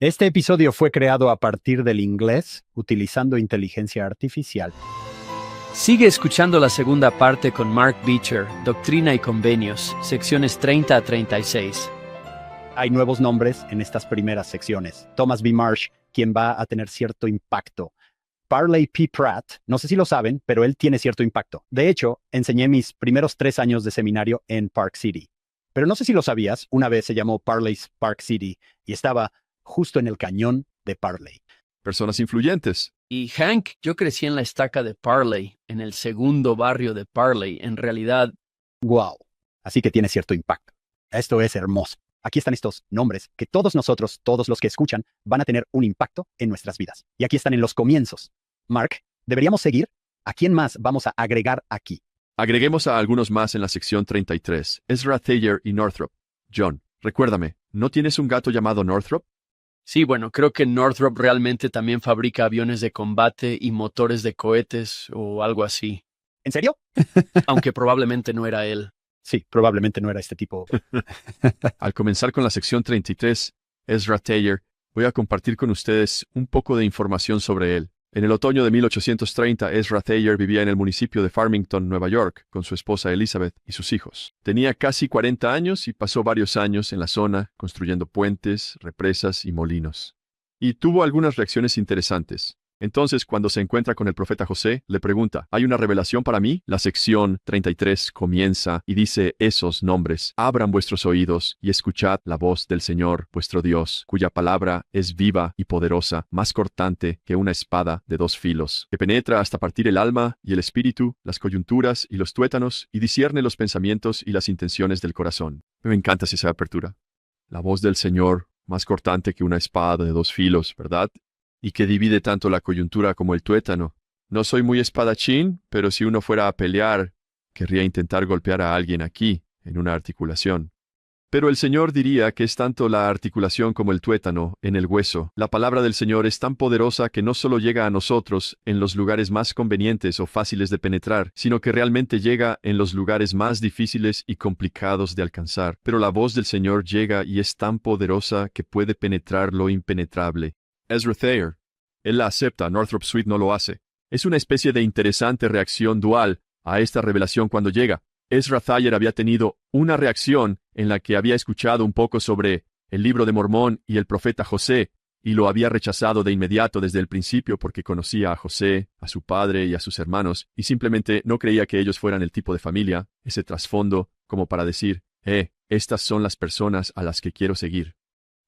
Este episodio fue creado a partir del inglés utilizando inteligencia artificial. Sigue escuchando la segunda parte con Mark Beecher, Doctrina y Convenios, secciones 30 a 36. Hay nuevos nombres en estas primeras secciones. Thomas B. Marsh, quien va a tener cierto impacto. Parley P. Pratt, no sé si lo saben, pero él tiene cierto impacto. De hecho, enseñé mis primeros 3 años de seminario en Park City. Pero no sé si lo sabías, una vez se llamó Parley's Park City y estaba justo en el cañón de Parley. Personas influyentes. Y Hank, yo crecí en la estaca de Parley, en el segundo barrio de Parley. En realidad, ¡Wow! Así que tiene cierto impacto. Esto es hermoso. Aquí están estos nombres que todos nosotros, todos los que escuchan, van a tener un impacto en nuestras vidas. Y aquí están en los comienzos. Mark, ¿deberíamos seguir? ¿A quién más vamos a agregar aquí? Agreguemos a algunos más en la sección 33. Ezra Thayer y Northrop. John, recuérdame, ¿no tienes un gato llamado Northrop? sí, bueno, creo que Northrop realmente también fabrica aviones de combate y motores de cohetes o algo así. ¿En serio? Aunque probablemente no era él. Sí, probablemente no era este tipo. Al comenzar con la sección 33, Ezra Thayer, voy a compartir con ustedes un poco de información sobre él. En el otoño de 1830, Ezra Thayer vivía en el municipio de Farmington, Nueva York, con su esposa Elizabeth y sus hijos. Tenía casi 40 años y pasó varios años en la zona construyendo puentes, represas y molinos. Y tuvo algunas reacciones interesantes. Entonces, cuando se encuentra con el profeta José, le pregunta, ¿hay una revelación para mí? La sección 33 comienza y dice esos nombres. Abran vuestros oídos y escuchad la voz del Señor, vuestro Dios, cuya palabra es viva y poderosa, más cortante que una espada de 2 filos, que penetra hasta partir el alma y el espíritu, las coyunturas y los tuétanos, y discierne los pensamientos y las intenciones del corazón. Me encanta esa apertura. La voz del Señor, más cortante que una espada de 2 filos, ¿verdad? Y que divide tanto la coyuntura como el tuétano. No soy muy espadachín, pero si uno fuera a pelear, querría intentar golpear a alguien aquí, en una articulación. Pero el Señor diría que es tanto la articulación como el tuétano, en el hueso. La palabra del Señor es tan poderosa que no solo llega a nosotros en los lugares más convenientes o fáciles de penetrar, sino que realmente llega en los lugares más difíciles y complicados de alcanzar. Pero la voz del Señor llega y es tan poderosa que puede penetrar lo impenetrable. Ezra Thayer. Él la acepta, Northrop Sweet no lo hace. Es una especie de interesante reacción dual a esta revelación cuando llega. Ezra Thayer había tenido una reacción en la que había escuchado un poco sobre el libro de Mormón y el profeta José, y lo había rechazado de inmediato desde el principio porque conocía a José, a su padre y a sus hermanos, y simplemente no creía que ellos fueran el tipo de familia, ese trasfondo, como para decir, estas son las personas a las que quiero seguir.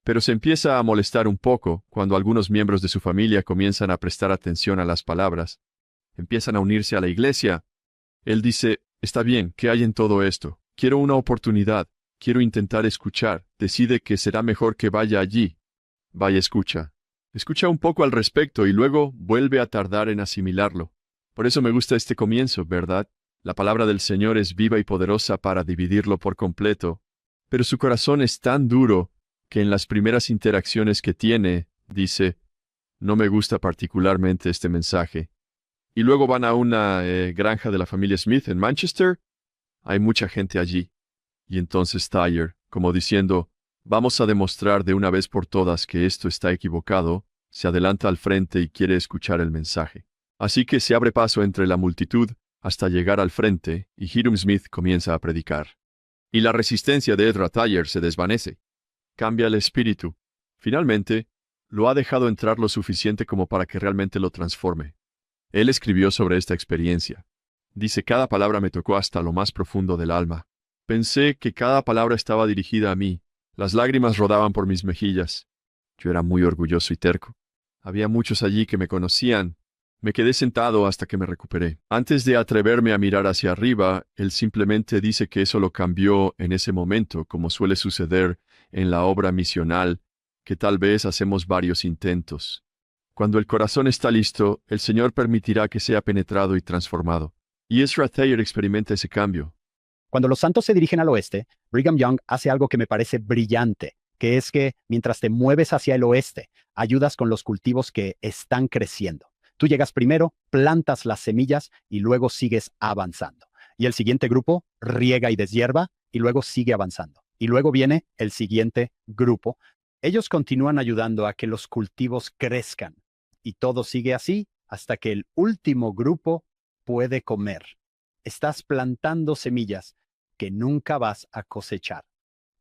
Pero se empieza a molestar un poco cuando algunos miembros de su familia comienzan a prestar atención a las palabras. Empiezan a unirse a la iglesia. Él dice, está bien, ¿qué hay en todo esto? Quiero una oportunidad, quiero intentar escuchar. Decide que será mejor que vaya allí. Vaya, escucha. Escucha un poco al respecto y luego vuelve a tardar en asimilarlo. Por eso me gusta este comienzo, ¿verdad? La palabra del Señor es viva y poderosa para dividirlo por completo. Pero su corazón es tan duro que en las primeras interacciones que tiene, dice, no me gusta particularmente este mensaje. Y luego van a una granja de la familia Smith en Manchester. Hay mucha gente allí. Y entonces Thayer, como diciendo, vamos a demostrar de una vez por todas que esto está equivocado, se adelanta al frente y quiere escuchar el mensaje. Así que se abre paso entre la multitud hasta llegar al frente y Hiram Smith comienza a predicar. Y la resistencia de Ezra Thayer se desvanece. Cambia el espíritu. Finalmente, lo ha dejado entrar lo suficiente como para que realmente lo transforme. Él escribió sobre esta experiencia. Dice, cada palabra me tocó hasta lo más profundo del alma. Pensé que cada palabra estaba dirigida a mí. Las lágrimas rodaban por mis mejillas. Yo era muy orgulloso y terco. Había muchos allí que me conocían. Me quedé sentado hasta que me recuperé. Antes de atreverme a mirar hacia arriba, él simplemente dice que eso lo cambió en ese momento, como suele suceder en la obra misional, que tal vez hacemos varios intentos. Cuando el corazón está listo, el Señor permitirá que sea penetrado y transformado. Y Ezra Thayer experimenta ese cambio. Cuando los santos se dirigen al oeste, Brigham Young hace algo que me parece brillante, que es que mientras te mueves hacia el oeste, ayudas con los cultivos que están creciendo. Tú llegas primero, plantas las semillas y luego sigues avanzando. Y el siguiente grupo riega y deshierva y luego sigue avanzando. Y luego viene el siguiente grupo. Ellos continúan ayudando a que los cultivos crezcan y todo sigue así hasta que el último grupo puede comer. Estás plantando semillas que nunca vas a cosechar,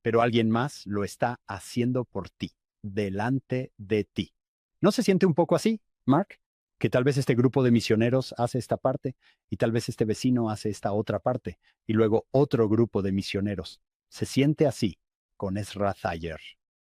pero alguien más lo está haciendo por ti, delante de ti. ¿No se siente un poco así, Mark? Que tal vez este grupo de misioneros hace esta parte y tal vez este vecino hace esta otra parte y luego otro grupo de misioneros. Se siente así con Ezra Thayer.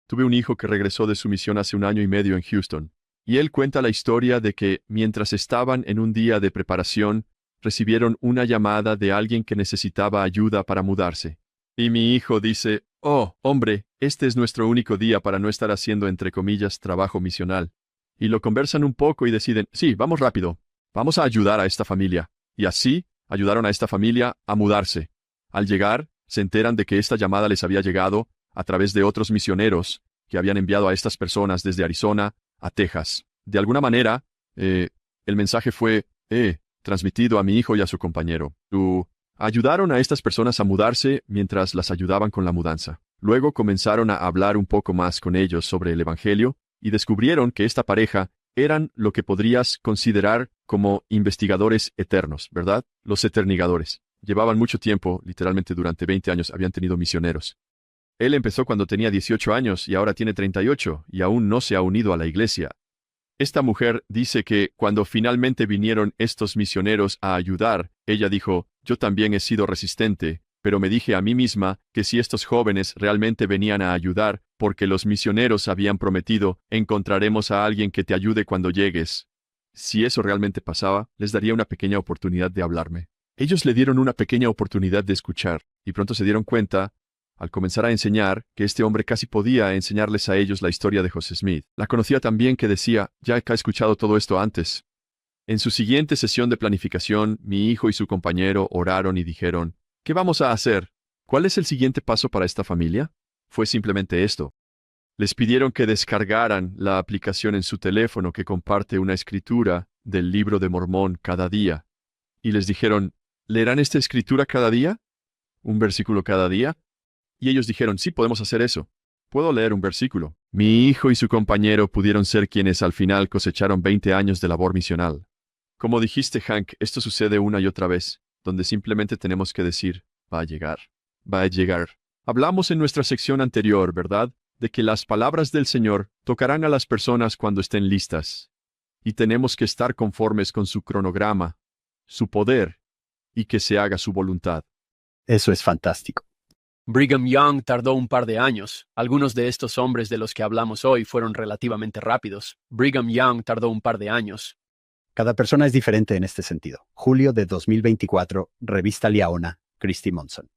Tuve un hijo que regresó de su misión hace 1 año y medio en Houston, y él cuenta la historia de que, mientras estaban en un día de preparación, recibieron una llamada de alguien que necesitaba ayuda para mudarse. Y mi hijo dice, «Oh, hombre, este es nuestro único día para no estar haciendo, entre comillas, trabajo misional». Y lo conversan un poco y deciden, «Sí, vamos rápido. Vamos a ayudar a esta familia». Y así, ayudaron a esta familia a mudarse. Al llegar, se enteran de que esta llamada les había llegado a través de otros misioneros que habían enviado a estas personas desde Arizona a Texas. De alguna manera, el mensaje fue, transmitido a mi hijo y a su compañero. Ayudaron a estas personas a mudarse mientras las ayudaban con la mudanza. Luego comenzaron a hablar un poco más con ellos sobre el Evangelio y descubrieron que esta pareja eran lo que podrías considerar como investigadores eternos, ¿verdad? Los eternigadores. Llevaban mucho tiempo, literalmente durante 20 años habían tenido misioneros. Él empezó cuando tenía 18 años y ahora tiene 38 y aún no se ha unido a la iglesia. Esta mujer dice que cuando finalmente vinieron estos misioneros a ayudar, ella dijo, «Yo también he sido resistente, pero me dije a mí misma que si estos jóvenes realmente venían a ayudar, porque los misioneros habían prometido, encontraremos a alguien que te ayude cuando llegues. Si eso realmente pasaba, les daría una pequeña oportunidad de hablarme». Ellos le dieron una pequeña oportunidad de escuchar, y pronto se dieron cuenta, al comenzar a enseñar, que este hombre casi podía enseñarles a ellos la historia de José Smith. La conocía tan bien que decía, «Ya he escuchado todo esto antes». En su siguiente sesión de planificación, mi hijo y su compañero oraron y dijeron, «¿Qué vamos a hacer? ¿Cuál es el siguiente paso para esta familia?». Fue simplemente esto. Les pidieron que descargaran la aplicación en su teléfono que comparte una escritura del Libro de Mormón cada día. Y les dijeron, «¿Leerán esta escritura cada día? ¿Un versículo cada día?». Y ellos dijeron, «Sí, podemos hacer eso. Puedo leer un versículo». Mi hijo y su compañero pudieron ser quienes al final cosecharon 20 años de labor misional. Como dijiste, Hank, esto sucede una y otra vez, donde simplemente tenemos que decir, «Va a llegar. Va a llegar». Hablamos en nuestra sección anterior, ¿verdad?, de que las palabras del Señor tocarán a las personas cuando estén listas. Y tenemos que estar conformes con su cronograma, su poder, y que se haga su voluntad. Eso es fantástico. Brigham Young tardó un par de años. Algunos de estos hombres de los que hablamos hoy fueron relativamente rápidos. Brigham Young tardó un par de años. Cada persona es diferente en este sentido. Julio de 2024, Revista Liaona, Christy Monson.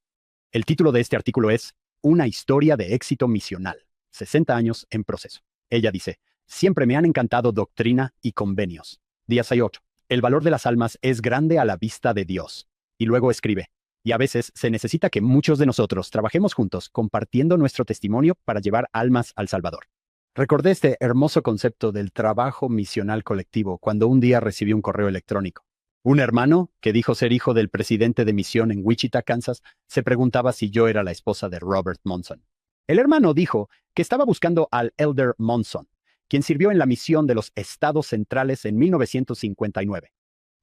El título de este artículo es Una historia de éxito misional. 60 años en proceso. Ella dice, «Siempre me han encantado doctrina y convenios». Día 8. El valor de las almas es grande a la vista de Dios. Y luego escribe, «Y a veces se necesita que muchos de nosotros trabajemos juntos compartiendo nuestro testimonio para llevar almas al Salvador». Recordé este hermoso concepto del trabajo misional colectivo cuando un día recibí un correo electrónico. Un hermano, que dijo ser hijo del presidente de misión en Wichita, Kansas, se preguntaba si yo era la esposa de Robert Monson. El hermano dijo que estaba buscando al Elder Monson, quien sirvió en la misión de los Estados Centrales en 1959.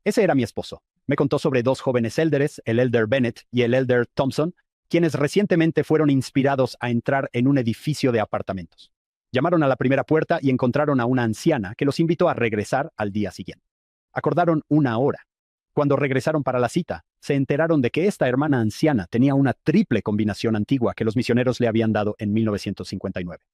Ese era mi esposo. Me contó sobre 2 jóvenes élderes, el Elder Bennett y el Elder Thompson, quienes recientemente fueron inspirados a entrar en un edificio de apartamentos. Llamaron a la primera puerta y encontraron a una anciana que los invitó a regresar al día siguiente. Acordaron una hora. Cuando regresaron para la cita, se enteraron de que esta hermana anciana tenía una triple combinación antigua que los misioneros le habían dado en 1959.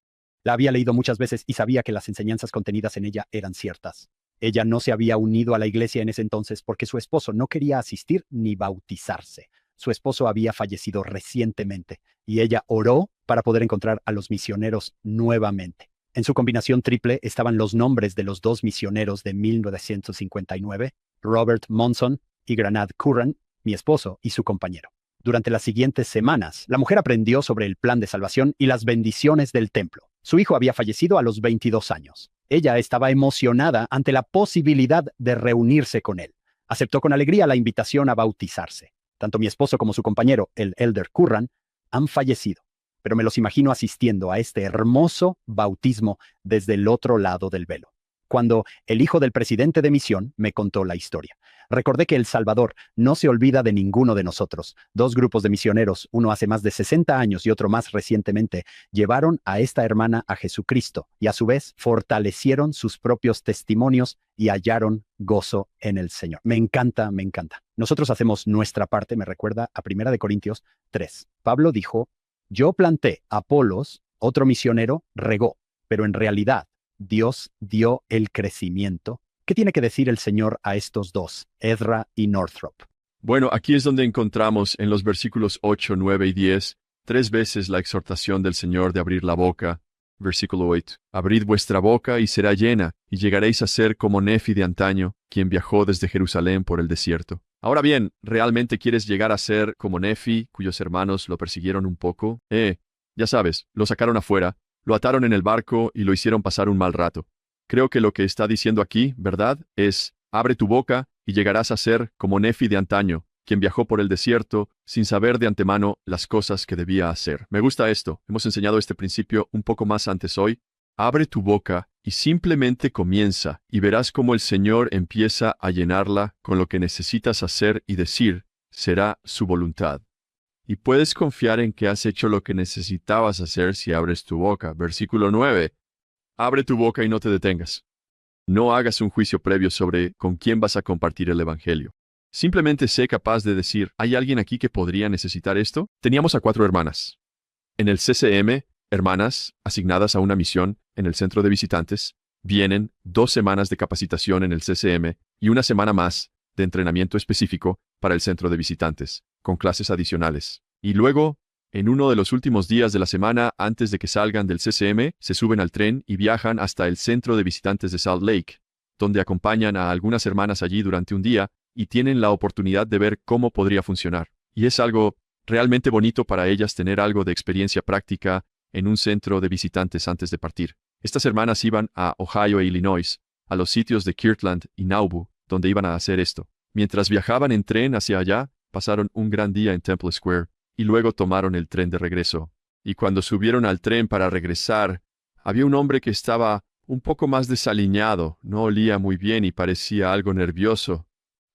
La había leído muchas veces y sabía que las enseñanzas contenidas en ella eran ciertas. Ella no se había unido a la iglesia en ese entonces porque su esposo no quería asistir ni bautizarse. Su esposo había fallecido recientemente y ella oró para poder encontrar a los misioneros nuevamente. En su combinación triple estaban los nombres de los 2 misioneros de 1959, Robert Monson y Granad Curran, mi esposo y su compañero. Durante las siguientes semanas, la mujer aprendió sobre el plan de salvación y las bendiciones del templo. Su hijo había fallecido a los 22 años. Ella estaba emocionada ante la posibilidad de reunirse con él. Aceptó con alegría la invitación a bautizarse. Tanto mi esposo como su compañero, el Elder Curran, han fallecido. pero me los imagino asistiendo a este hermoso bautismo desde el otro lado del velo. Cuando el hijo del presidente de misión me contó la historia, recordé que El Salvador no se olvida de ninguno de nosotros. Dos grupos de misioneros, uno hace más de 60 años y otro más recientemente, llevaron a esta hermana a Jesucristo y a su vez fortalecieron sus propios testimonios y hallaron gozo en el Señor. Me encanta, me encanta. Nosotros hacemos nuestra parte, me recuerda a 1 Corintios 3. Pablo dijo, yo planté, Apolos, otro misionero, regó, pero en realidad Dios dio el crecimiento. ¿Qué tiene que decir el Señor a estos dos, Ezra y Northrop? Bueno, aquí es donde encontramos en los versículos 8, 9 y 10, 3 veces la exhortación del Señor de abrir la boca. Versículo 8. Abrid vuestra boca y será llena, y llegaréis a ser como Nefi de antaño, quien viajó desde Jerusalén por el desierto. Ahora bien, ¿realmente quieres llegar a ser como Nefi, cuyos hermanos lo persiguieron un poco? Ya sabes, lo sacaron afuera, lo ataron en el barco y lo hicieron pasar un mal rato. Creo que lo que está diciendo aquí, ¿verdad?, es, abre tu boca y llegarás a ser como Nefi de antaño, quien viajó por el desierto sin saber de antemano las cosas que debía hacer. Me gusta esto. Hemos enseñado este principio un poco más antes hoy. Abre tu boca y simplemente comienza, y verás cómo el Señor empieza a llenarla con lo que necesitas hacer y decir, será su voluntad. Y puedes confiar en que has hecho lo que necesitabas hacer si abres tu boca. Versículo 9. Abre tu boca y no te detengas. No hagas un juicio previo sobre con quién vas a compartir el Evangelio. Simplemente sé capaz de decir, ¿hay alguien aquí que podría necesitar esto? Teníamos a 4 hermanas. En el CCM, hermanas asignadas a una misión en el centro de visitantes, vienen 2 semanas de capacitación en el CCM y 1 semana más de entrenamiento específico para el centro de visitantes, con clases adicionales. Y luego, en uno de los últimos días de la semana antes de que salgan del CCM, se suben al tren y viajan hasta el centro de visitantes de Salt Lake, donde acompañan a algunas hermanas allí durante un día y tienen la oportunidad de ver cómo podría funcionar. Y es algo realmente bonito para ellas tener algo de experiencia práctica en un centro de visitantes antes de partir. Estas hermanas iban a Ohio e Illinois, a los sitios de Kirtland y Nauvoo, donde iban a hacer esto. Mientras viajaban en tren hacia allá, pasaron un gran día en Temple Square, y luego tomaron el tren de regreso. Y cuando subieron al tren para regresar, había un hombre que estaba un poco más desaliñado, no olía muy bien y parecía algo nervioso.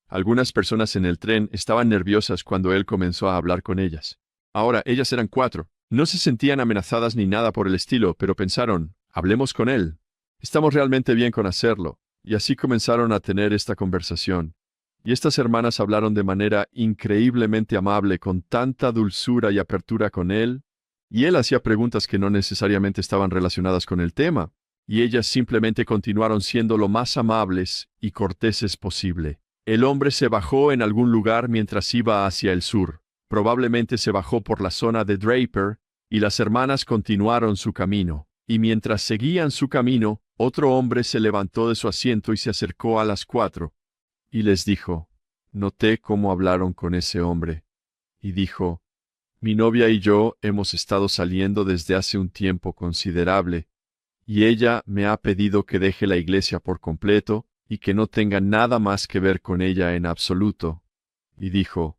Algunas personas en el tren estaban nerviosas cuando él comenzó a hablar con ellas. Ahora, ellas eran 4. No se sentían amenazadas ni nada por el estilo, pero pensaron, hablemos con él. Estamos realmente bien con hacerlo. Y así comenzaron a tener esta conversación. Y estas hermanas hablaron de manera increíblemente amable, con tanta dulzura y apertura con él. Y él hacía preguntas que no necesariamente estaban relacionadas con el tema. Y ellas simplemente continuaron siendo lo más amables y corteses posible. El hombre se bajó en algún lugar mientras iba hacia el sur. Probablemente se bajó por la zona de Draper, y las hermanas continuaron su camino. Y mientras seguían su camino, otro hombre se levantó de su asiento y se acercó a las 4. Y les dijo, noté cómo hablaron con ese hombre. Y dijo, mi novia y yo hemos estado saliendo desde hace un tiempo considerable, y ella me ha pedido que deje la iglesia por completo y que no tenga nada más que ver con ella en absoluto. Y dijo,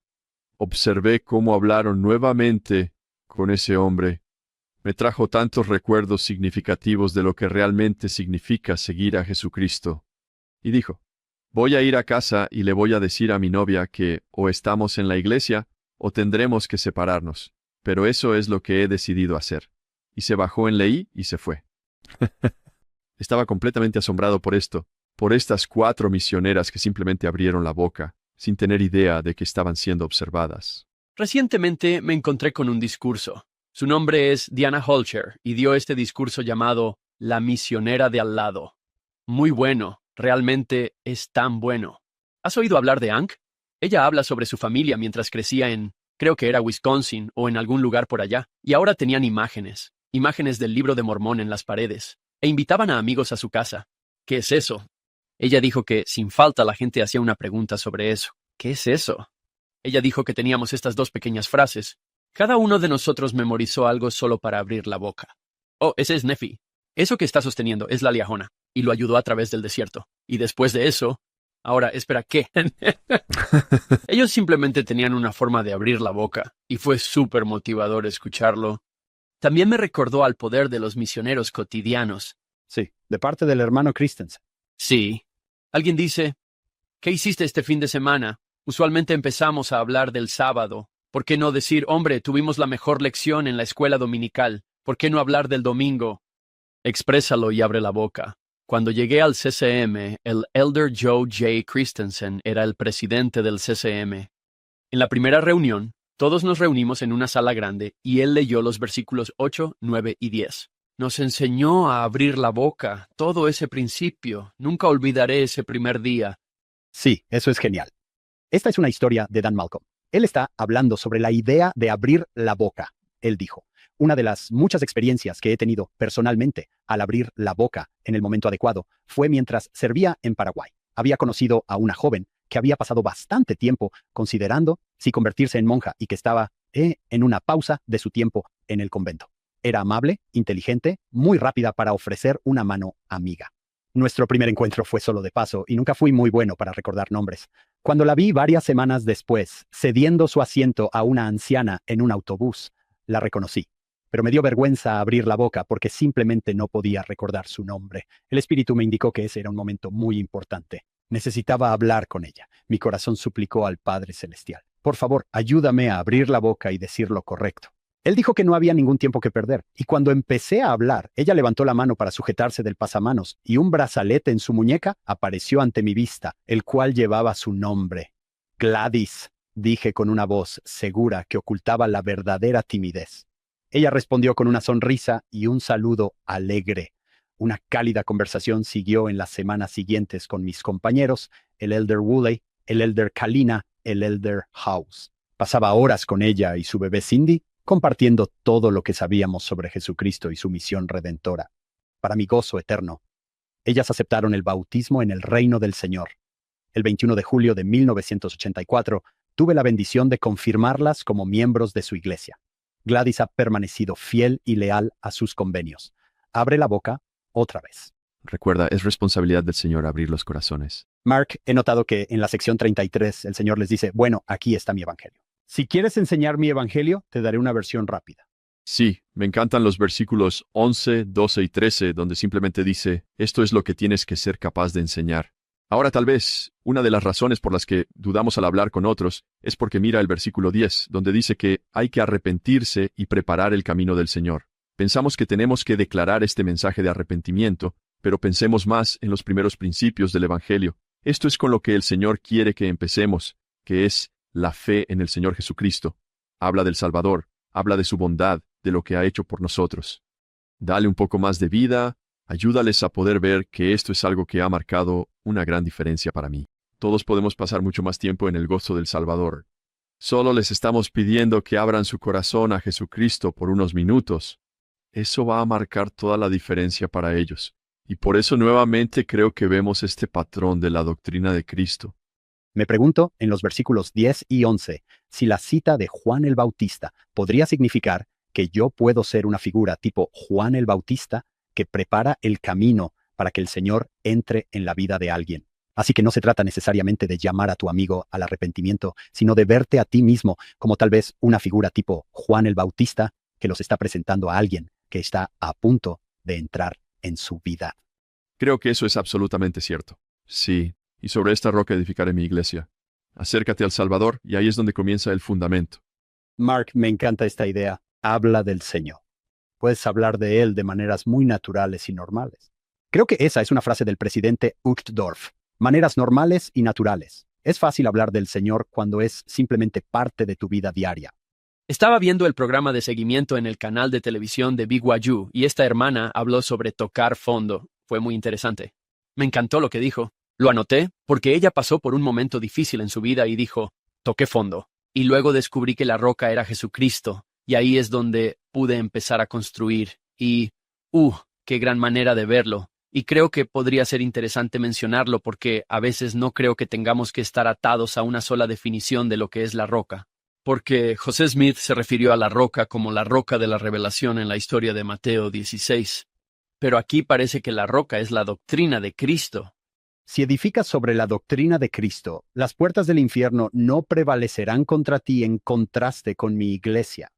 observé cómo hablaron nuevamente con ese hombre. Me trajo tantos recuerdos significativos de lo que realmente significa seguir a Jesucristo. Y dijo, voy a ir a casa y le voy a decir a mi novia que o estamos en la iglesia o tendremos que separarnos. Pero eso es lo que he decidido hacer. Y se bajó en Leí y se fue. Estaba completamente asombrado por esto, por estas 4 misioneras que simplemente abrieron la boca, sin tener idea de que estaban siendo observadas. Recientemente me encontré con un discurso. Su nombre es Diana Holcher y dio este discurso llamado La misionera de al lado. Muy bueno, realmente es tan bueno. ¿Has oído hablar de Ank? Ella habla sobre su familia mientras crecía en, creo que era Wisconsin o en algún lugar por allá, y ahora tenían imágenes del libro de Mormón en las paredes, e invitaban a amigos a su casa. ¿Qué es eso? Ella dijo que, sin falta, la gente hacía una pregunta sobre eso. ¿Qué es eso? Ella dijo que teníamos estas 2 pequeñas frases. Cada uno de nosotros memorizó algo solo para abrir la boca. Oh, ese es Nefi. Eso que está sosteniendo es la Liahona, y lo ayudó a través del desierto. Y después de eso... Ahora, espera, ¿qué? Ellos simplemente tenían una forma de abrir la boca, y fue súper motivador escucharlo. También me recordó al poder de los misioneros cotidianos. Sí, de parte del hermano Christensen. Sí. Alguien dice, ¿qué hiciste este fin de semana? Usualmente empezamos a hablar del sábado. ¿Por qué no decir, hombre, tuvimos la mejor lección en la escuela dominical? ¿Por qué no hablar del domingo? Exprésalo y abre la boca. Cuando llegué al CCM, el Elder Joe J. Christensen era el presidente del CCM. En la primera reunión, todos nos reunimos en una sala grande y él leyó los versículos 8, 9 y 10. Nos enseñó a abrir la boca, todo ese principio. Nunca olvidaré ese primer día. Sí, eso es genial. Esta es una historia de Dan Malcolm. Él está hablando sobre la idea de abrir la boca. Él dijo, una de las muchas experiencias que he tenido personalmente al abrir la boca en el momento adecuado fue mientras servía en Paraguay. Había conocido a una joven que había pasado bastante tiempo considerando si convertirse en monja y que estaba en una pausa de su tiempo en el convento. Era amable, inteligente, muy rápida para ofrecer una mano amiga. Nuestro primer encuentro fue solo de paso y nunca fui muy bueno para recordar nombres. Cuando la vi varias semanas después, cediendo su asiento a una anciana en un autobús, la reconocí. Pero me dio vergüenza abrir la boca porque simplemente no podía recordar su nombre. El espíritu me indicó que ese era un momento muy importante. Necesitaba hablar con ella. Mi corazón suplicó al Padre Celestial. Por favor, ayúdame a abrir la boca y decir lo correcto. Él dijo que no había ningún tiempo que perder, y cuando empecé a hablar, ella levantó la mano para sujetarse del pasamanos, y un brazalete en su muñeca apareció ante mi vista, el cual llevaba su nombre. Gladys, dije con una voz segura que ocultaba la verdadera timidez. Ella respondió con una sonrisa y un saludo alegre. Una cálida conversación siguió en las semanas siguientes con mis compañeros, el Elder Woolley, el Elder Kalina, el Elder House. Pasaba horas con ella y su bebé Cindy, compartiendo todo lo que sabíamos sobre Jesucristo y su misión redentora. Para mi gozo eterno, ellas aceptaron el bautismo en el reino del Señor. El 21 de julio de 1984, tuve la bendición de confirmarlas como miembros de su iglesia. Gladys ha permanecido fiel y leal a sus convenios. Abre la boca otra vez. Recuerda, es responsabilidad del Señor abrir los corazones. Mark, he notado que en la sección 33 el Señor les dice, bueno, aquí está mi evangelio. Si quieres enseñar mi evangelio, te daré una versión rápida. Sí, me encantan los versículos 11, 12 y 13, donde simplemente dice, esto es lo que tienes que ser capaz de enseñar. Ahora tal vez, una de las razones por las que dudamos al hablar con otros es porque mira el versículo 10, donde dice que hay que arrepentirse y preparar el camino del Señor. Pensamos que tenemos que declarar este mensaje de arrepentimiento, pero pensemos más en los primeros principios del Evangelio. Esto es con lo que el Señor quiere que empecemos, que es la fe en el Señor Jesucristo. Habla del Salvador, habla de su bondad, de lo que ha hecho por nosotros. Dale un poco más de vida, ayúdales a poder ver que esto es algo que ha marcado una gran diferencia para mí. Todos podemos pasar mucho más tiempo en el gozo del Salvador. Solo les estamos pidiendo que abran su corazón a Jesucristo por unos minutos. Eso va a marcar toda la diferencia para ellos. Y por eso nuevamente creo que vemos este patrón de la doctrina de Cristo. Me pregunto, en los versículos 10 y 11, si la cita de Juan el Bautista podría significar que yo puedo ser una figura tipo Juan el Bautista que prepara el camino para que el Señor entre en la vida de alguien. Así que no se trata necesariamente de llamar a tu amigo al arrepentimiento, sino de verte a ti mismo como tal vez una figura tipo Juan el Bautista que los está presentando a alguien que está a punto de entrar en su vida. Creo que eso es absolutamente cierto. Sí, y sobre esta roca edificaré mi iglesia. Acércate al Salvador y ahí es donde comienza el fundamento. Mark, me encanta esta idea. Habla del Señor. Puedes hablar de Él de maneras muy naturales y normales. Creo que esa es una frase del presidente Uchtdorf. Maneras normales y naturales. Es fácil hablar del Señor cuando es simplemente parte de tu vida diaria. Estaba viendo el programa de seguimiento en el canal de televisión de BYU y esta hermana habló sobre tocar fondo. Fue muy interesante. Me encantó lo que dijo. Lo anoté porque ella pasó por un momento difícil en su vida y dijo, toqué fondo. Y luego descubrí que la roca era Jesucristo. Y ahí es donde pude empezar a construir. Y, qué gran manera de verlo. Y creo que podría ser interesante mencionarlo porque a veces no creo que tengamos que estar atados a una sola definición de lo que es la roca. Porque José Smith se refirió a la roca como la roca de la revelación en la historia de Mateo 16. Pero aquí parece que la roca es la doctrina de Cristo. Si edificas sobre la doctrina de Cristo, las puertas del infierno no prevalecerán contra ti en contraste con mi iglesia.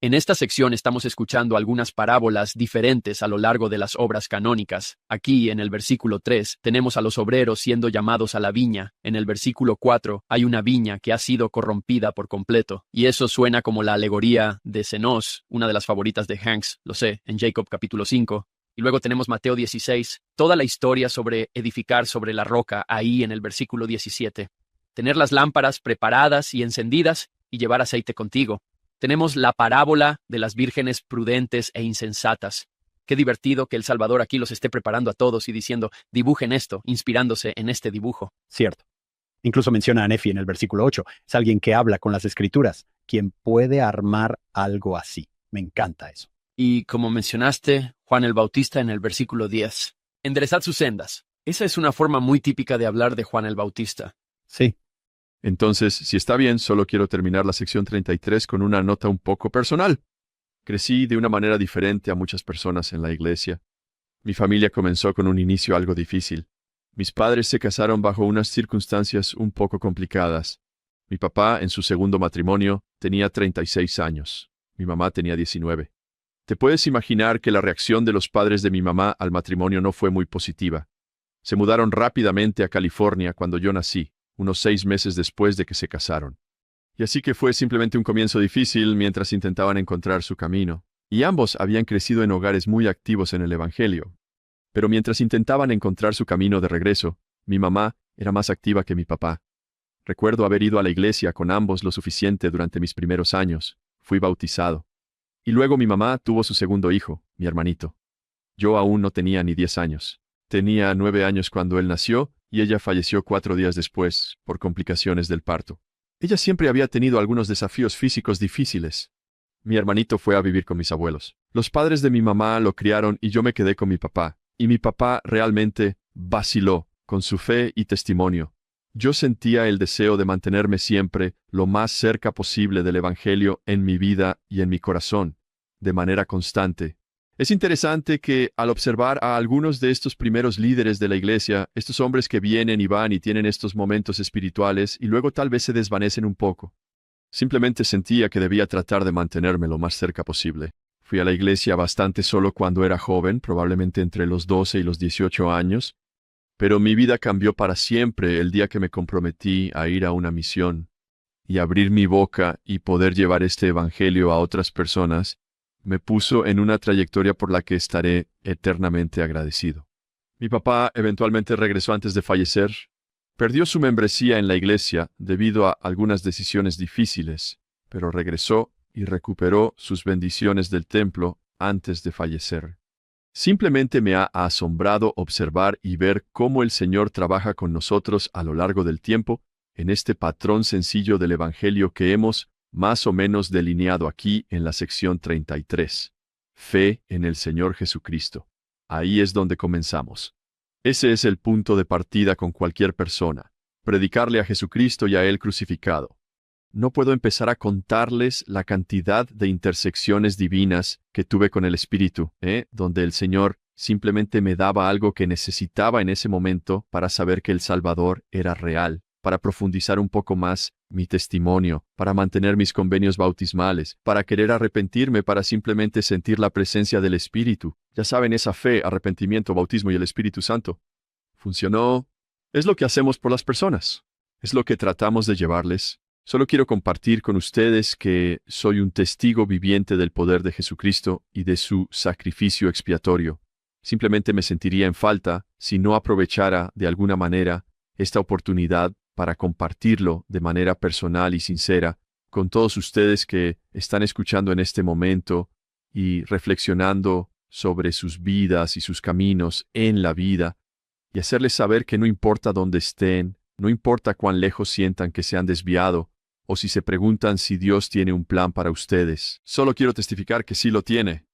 En esta sección estamos escuchando algunas parábolas diferentes a lo largo de las obras canónicas. Aquí, en el versículo 3, tenemos a los obreros siendo llamados a la viña. En el versículo 4, hay una viña que ha sido corrompida por completo. Y eso suena como la alegoría de Zenos, una de las favoritas de Hanks, lo sé, en Jacob capítulo 5. Y luego tenemos Mateo 16, toda la historia sobre edificar sobre la roca, ahí en el versículo 17. Tener las lámparas preparadas y encendidas y llevar aceite contigo. Tenemos la parábola de las vírgenes prudentes e insensatas. Qué divertido que el Salvador aquí los esté preparando a todos y diciendo, dibujen esto, inspirándose en este dibujo. Cierto. Incluso menciona a Nefi en el versículo 8. Es alguien que habla con las escrituras. Quien puede armar algo así. Me encanta eso. Y como mencionaste, Juan el Bautista en el versículo 10. Enderezad sus sendas. Esa es una forma muy típica de hablar de Juan el Bautista. Sí. Entonces, si está bien, solo quiero terminar la sección 33 con una nota un poco personal. Crecí de una manera diferente a muchas personas en la iglesia. Mi familia comenzó con un inicio algo difícil. Mis padres se casaron bajo unas circunstancias un poco complicadas. Mi papá, en su segundo matrimonio, tenía 36 años. Mi mamá tenía 19. Te puedes imaginar que la reacción de los padres de mi mamá al matrimonio no fue muy positiva. Se mudaron rápidamente a California cuando yo nací, unos 6 meses después de que se casaron. Y así que fue simplemente un comienzo difícil mientras intentaban encontrar su camino. Y ambos habían crecido en hogares muy activos en el Evangelio. Pero mientras intentaban encontrar su camino de regreso, mi mamá era más activa que mi papá. Recuerdo haber ido a la iglesia con ambos lo suficiente durante mis primeros años. Fui bautizado. Y luego mi mamá tuvo su segundo hijo, mi hermanito. Yo aún no tenía ni 10 años. Tenía 9 años cuando él nació, y ella falleció 4 días después, por complicaciones del parto. Ella siempre había tenido algunos desafíos físicos difíciles. Mi hermanito fue a vivir con mis abuelos. Los padres de mi mamá lo criaron y yo me quedé con mi papá. Y mi papá realmente vaciló con su fe y testimonio. Yo sentía el deseo de mantenerme siempre lo más cerca posible del Evangelio en mi vida y en mi corazón, de manera constante. Es interesante que, al observar a algunos de estos primeros líderes de la iglesia, estos hombres que vienen y van y tienen estos momentos espirituales y luego tal vez se desvanecen un poco. Simplemente sentía que debía tratar de mantenerme lo más cerca posible. Fui a la iglesia bastante solo cuando era joven, probablemente entre los 12 y los 18 años, pero mi vida cambió para siempre el día que me comprometí a ir a una misión y abrir mi boca y poder llevar este evangelio a otras personas. Me puso en una trayectoria por la que estaré eternamente agradecido. Mi papá eventualmente regresó antes de fallecer. Perdió su membresía en la iglesia debido a algunas decisiones difíciles, pero regresó y recuperó sus bendiciones del templo antes de fallecer. Simplemente me ha asombrado observar y ver cómo el Señor trabaja con nosotros a lo largo del tiempo en este patrón sencillo del Evangelio que hemos más o menos delineado aquí en la sección 33. Fe en el Señor Jesucristo. Ahí es donde comenzamos. Ese es el punto de partida con cualquier persona. Predicarle a Jesucristo y a Él crucificado. No puedo empezar a contarles la cantidad de intersecciones divinas que tuve con el Espíritu, donde el Señor simplemente me daba algo que necesitaba en ese momento para saber que el Salvador era real, para profundizar un poco más mi testimonio, para mantener mis convenios bautismales, para querer arrepentirme, para simplemente sentir la presencia del Espíritu. Ya saben, esa fe, arrepentimiento, bautismo y el Espíritu Santo. Funcionó. Es lo que hacemos por las personas. Es lo que tratamos de llevarles. Solo quiero compartir con ustedes que soy un testigo viviente del poder de Jesucristo y de su sacrificio expiatorio. Simplemente me sentiría en falta si no aprovechara de alguna manera esta oportunidad para compartirlo de manera personal y sincera con todos ustedes que están escuchando en este momento y reflexionando sobre sus vidas y sus caminos en la vida, y hacerles saber que no importa dónde estén, no importa cuán lejos sientan que se han desviado, o si se preguntan si Dios tiene un plan para ustedes. Solo quiero testificar que sí lo tiene.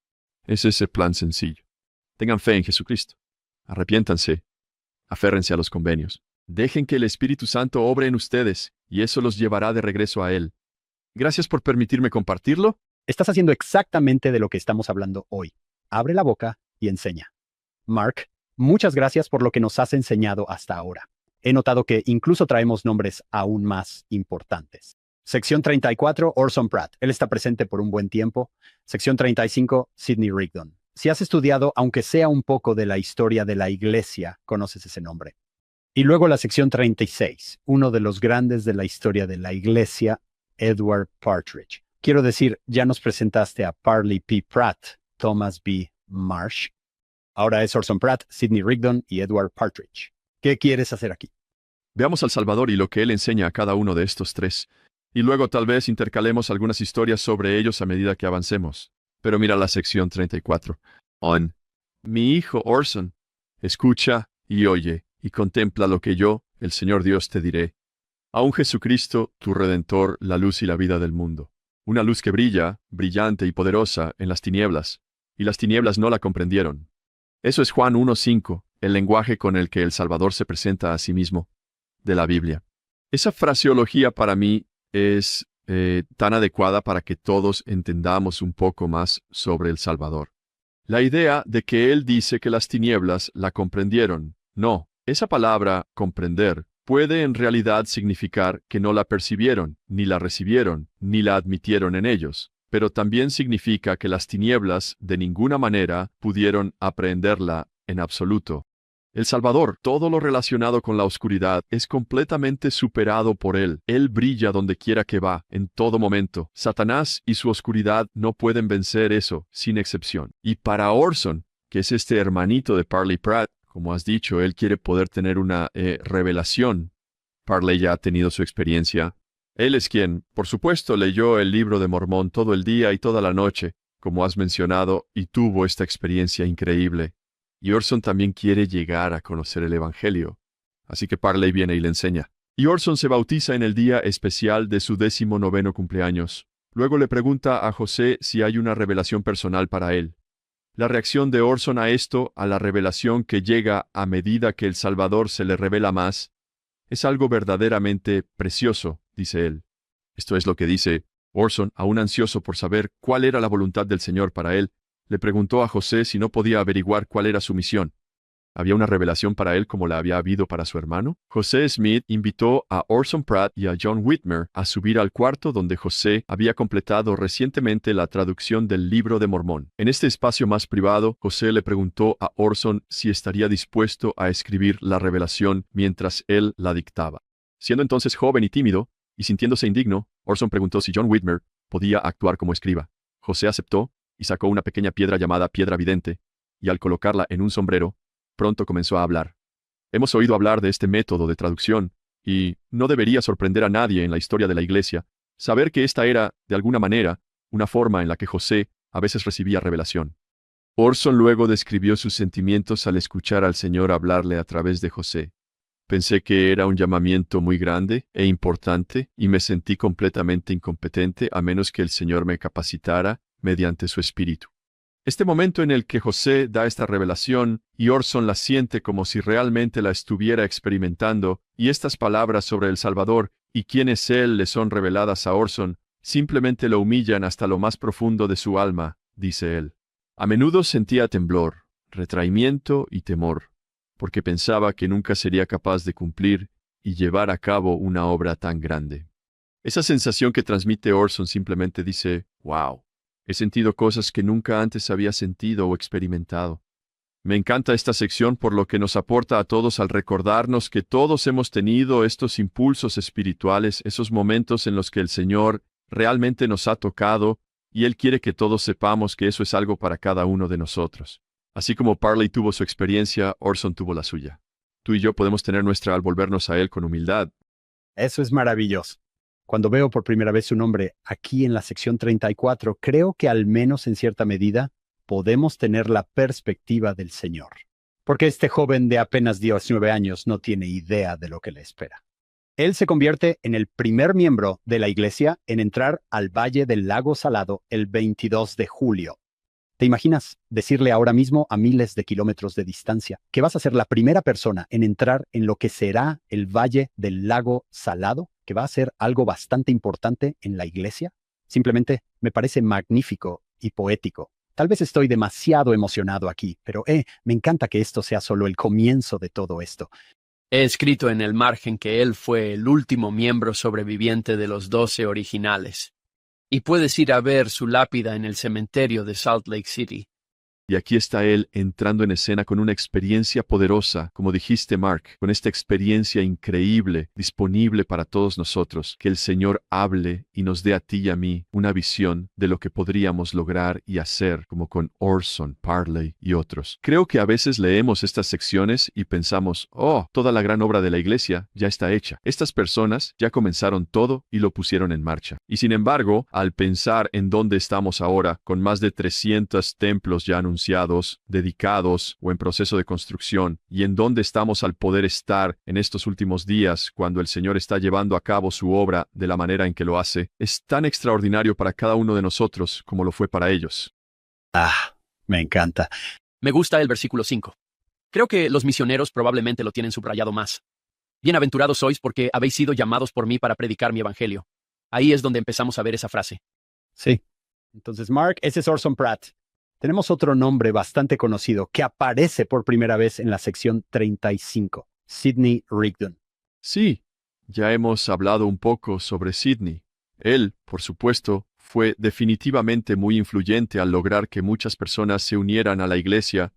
Es ese plan sencillo. Tengan fe en Jesucristo. Arrepiéntanse. Aférrense a los convenios. Dejen que el Espíritu Santo obre en ustedes, y eso los llevará de regreso a Él. Gracias por permitirme compartirlo. Estás haciendo exactamente de lo que estamos hablando hoy. Abre la boca y enseña. Mark, muchas gracias por lo que nos has enseñado hasta ahora. He notado que incluso traemos nombres aún más importantes. Sección 34, Orson Pratt. Él está presente por un buen tiempo. Sección 35, Sidney Rigdon. Si has estudiado, aunque sea un poco de la historia de la iglesia, conoces ese nombre. Y luego la sección 36, uno de los grandes de la historia de la iglesia, Edward Partridge. Quiero decir, ya nos presentaste a Parley P. Pratt, Thomas B. Marsh. Ahora es Orson Pratt, Sidney Rigdon y Edward Partridge. ¿Qué quieres hacer aquí? Veamos al Salvador y lo que él enseña a cada uno de estos tres. Y luego tal vez intercalemos algunas historias sobre ellos a medida que avancemos. Pero mira la sección 34. Mi hijo Orson, escucha y oye, y contempla lo que yo, el Señor Dios, te diré. Aún Jesucristo, tu Redentor, la luz y la vida del mundo. Una luz que brilla, brillante y poderosa, en las tinieblas, y las tinieblas no la comprendieron. Eso es Juan 1:5, el lenguaje con el que el Salvador se presenta a sí mismo, de la Biblia. Esa fraseología para mí es tan adecuada para que todos entendamos un poco más sobre el Salvador. La idea de que Él dice que las tinieblas la comprendieron. No, esa palabra, comprender, puede en realidad significar que no la percibieron, ni la recibieron, ni la admitieron en ellos, pero también significa que las tinieblas de ninguna manera pudieron aprehenderla en absoluto. El Salvador, todo lo relacionado con la oscuridad, es completamente superado por Él. Él brilla donde quiera que va, en todo momento. Satanás y su oscuridad no pueden vencer eso, sin excepción. Y para Orson, que es este hermanito de Parley Pratt, como has dicho, él quiere poder tener una revelación. Parley ya ha tenido su experiencia. Él es quien, por supuesto, leyó el libro de Mormón todo el día y toda la noche, como has mencionado, y tuvo esta experiencia increíble. Y Orson también quiere llegar a conocer el Evangelio. Así que Parley viene y le enseña. Y Orson se bautiza en el día especial de su 19º cumpleaños. Luego le pregunta a José si hay una revelación personal para él. La reacción de Orson a esto, a la revelación que llega a medida que el Salvador se le revela más, es algo verdaderamente precioso, dice él. Esto es lo que dice Orson, aún ansioso por saber cuál era la voluntad del Señor para él. Le preguntó a José si no podía averiguar cuál era su misión. ¿Había una revelación para él como la había habido para su hermano? José Smith invitó a Orson Pratt y a John Whitmer a subir al cuarto donde José había completado recientemente la traducción del Libro de Mormón. En este espacio más privado, José le preguntó a Orson si estaría dispuesto a escribir la revelación mientras él la dictaba. Siendo entonces joven y tímido, y sintiéndose indigno, Orson preguntó si John Whitmer podía actuar como escriba. José aceptó, y sacó una pequeña piedra llamada piedra vidente, y al colocarla en un sombrero, pronto comenzó a hablar. Hemos oído hablar de este método de traducción, y no debería sorprender a nadie en la historia de la Iglesia saber que esta era, de alguna manera, una forma en la que José a veces recibía revelación. Orson luego describió sus sentimientos al escuchar al Señor hablarle a través de José. Pensé que era un llamamiento muy grande e importante, y me sentí completamente incompetente a menos que el Señor me capacitara mediante su espíritu. Este momento en el que José da esta revelación y Orson la siente como si realmente la estuviera experimentando, y estas palabras sobre el Salvador y quién es Él le son reveladas a Orson, simplemente lo humillan hasta lo más profundo de su alma, dice él. A menudo sentía temblor, retraimiento y temor, porque pensaba que nunca sería capaz de cumplir y llevar a cabo una obra tan grande. Esa sensación que transmite Orson simplemente dice, wow. He sentido cosas que nunca antes había sentido o experimentado. Me encanta esta sección por lo que nos aporta a todos al recordarnos que todos hemos tenido estos impulsos espirituales, esos momentos en los que el Señor realmente nos ha tocado, y Él quiere que todos sepamos que eso es algo para cada uno de nosotros. Así como Parley tuvo su experiencia, Orson tuvo la suya. Tú y yo podemos tener nuestra al volvernos a Él con humildad. Eso es maravilloso. Cuando veo por primera vez su nombre aquí en la sección 34, creo que al menos en cierta medida podemos tener la perspectiva del Señor. Porque este joven de apenas 19 años no tiene idea de lo que le espera. Él se convierte en el primer miembro de la iglesia en entrar al Valle del Lago Salado el 22 de julio. ¿Te imaginas decirle ahora mismo a miles de kilómetros de distancia que vas a ser la primera persona en entrar en lo que será el Valle del Lago Salado? Que va a ser algo bastante importante en la iglesia. Simplemente me parece magnífico y poético. Tal vez estoy demasiado emocionado aquí, pero me encanta que esto sea solo el comienzo de todo esto. He escrito en el margen que él fue el último miembro sobreviviente de los 12 originales. Y puedes ir a ver su lápida en el cementerio de Salt Lake City. Y aquí está él entrando en escena con una experiencia poderosa, como dijiste, Mark, con esta experiencia increíble, disponible para todos nosotros, que el Señor hable y nos dé a ti y a mí una visión de lo que podríamos lograr y hacer, como con Orson, Parley y otros. Creo que a veces leemos estas secciones y pensamos, oh, toda la gran obra de la iglesia ya está hecha. Estas personas ya comenzaron todo y lo pusieron en marcha. Y sin embargo, al pensar en dónde estamos ahora, con más de 300 templos ya anunciados, dedicados o en proceso de construcción, y en dónde estamos al poder estar en estos últimos días cuando el Señor está llevando a cabo su obra de la manera en que lo hace, es tan extraordinario para cada uno de nosotros como lo fue para ellos. Me encanta. Me gusta el versículo 5. Creo que los misioneros probablemente lo tienen subrayado más. Bienaventurados sois porque habéis sido llamados por mí para predicar mi evangelio. Ahí es donde empezamos a ver esa frase. Sí. Entonces, Mark, ese es Orson Pratt. Tenemos otro nombre bastante conocido que aparece por primera vez en la sección 35, Sidney Rigdon. Sí, ya hemos hablado un poco sobre Sidney. Él, por supuesto, fue definitivamente muy influyente al lograr que muchas personas se unieran a la iglesia.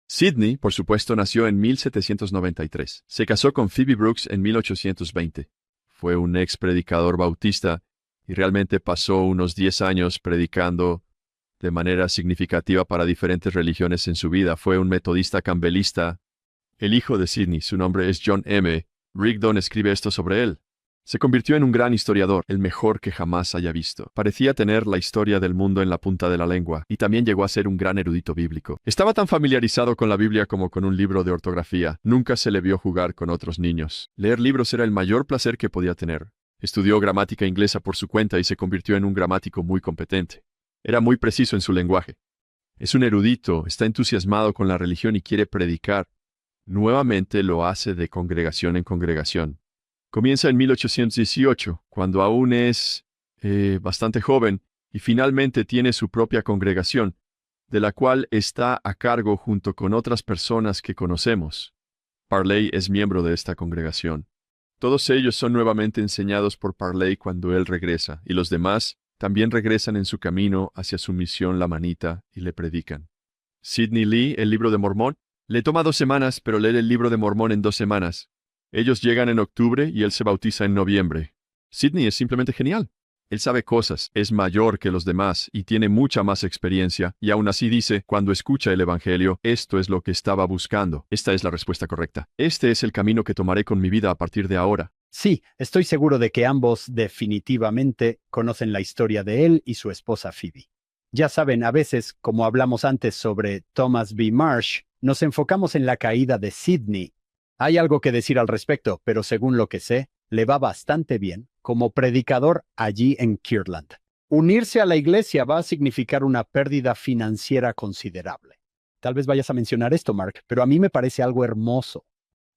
Sidney, por supuesto, nació en 1793. Se casó con Phoebe Brooks en 1820. Fue un ex predicador bautista y realmente pasó unos 10 años predicando de manera significativa para diferentes religiones en su vida. Fue un metodista campbellista. El hijo de Sidney, su nombre es John M. Rigdon, escribe esto sobre él. Se convirtió en un gran historiador, el mejor que jamás haya visto. Parecía tener la historia del mundo en la punta de la lengua, y también llegó a ser un gran erudito bíblico. Estaba tan familiarizado con la Biblia como con un libro de ortografía. Nunca se le vio jugar con otros niños. Leer libros era el mayor placer que podía tener. Estudió gramática inglesa por su cuenta y se convirtió en un gramático muy competente. Era muy preciso en su lenguaje. Es un erudito, está entusiasmado con la religión y quiere predicar. Nuevamente lo hace de congregación en congregación. Comienza en 1818, cuando aún es bastante joven, y finalmente tiene su propia congregación, de la cual está a cargo junto con otras personas que conocemos. Parley es miembro de esta congregación. Todos ellos son nuevamente enseñados por Parley cuando él regresa, y los demás también regresan en su camino hacia su misión lamanita y le predican. Sidney Lee, el libro de Mormón, le toma 2 semanas, pero lee el libro de Mormón en 2 semanas. Ellos llegan en octubre y él se bautiza en noviembre. Sidney es simplemente genial. Él sabe cosas, es mayor que los demás y tiene mucha más experiencia, y aún así dice, cuando escucha el Evangelio, esto es lo que estaba buscando. Esta es la respuesta correcta. Este es el camino que tomaré con mi vida a partir de ahora. Sí, estoy seguro de que ambos definitivamente conocen la historia de él y su esposa Phoebe. Ya saben, a veces, como hablamos antes sobre Thomas B. Marsh, nos enfocamos en la caída de Sidney. Hay algo que decir al respecto, pero según lo que sé, le va bastante bien como predicador allí en Kirtland. Unirse a la iglesia va a significar una pérdida financiera considerable. Tal vez vayas a mencionar esto, Mark, pero a mí me parece algo hermoso.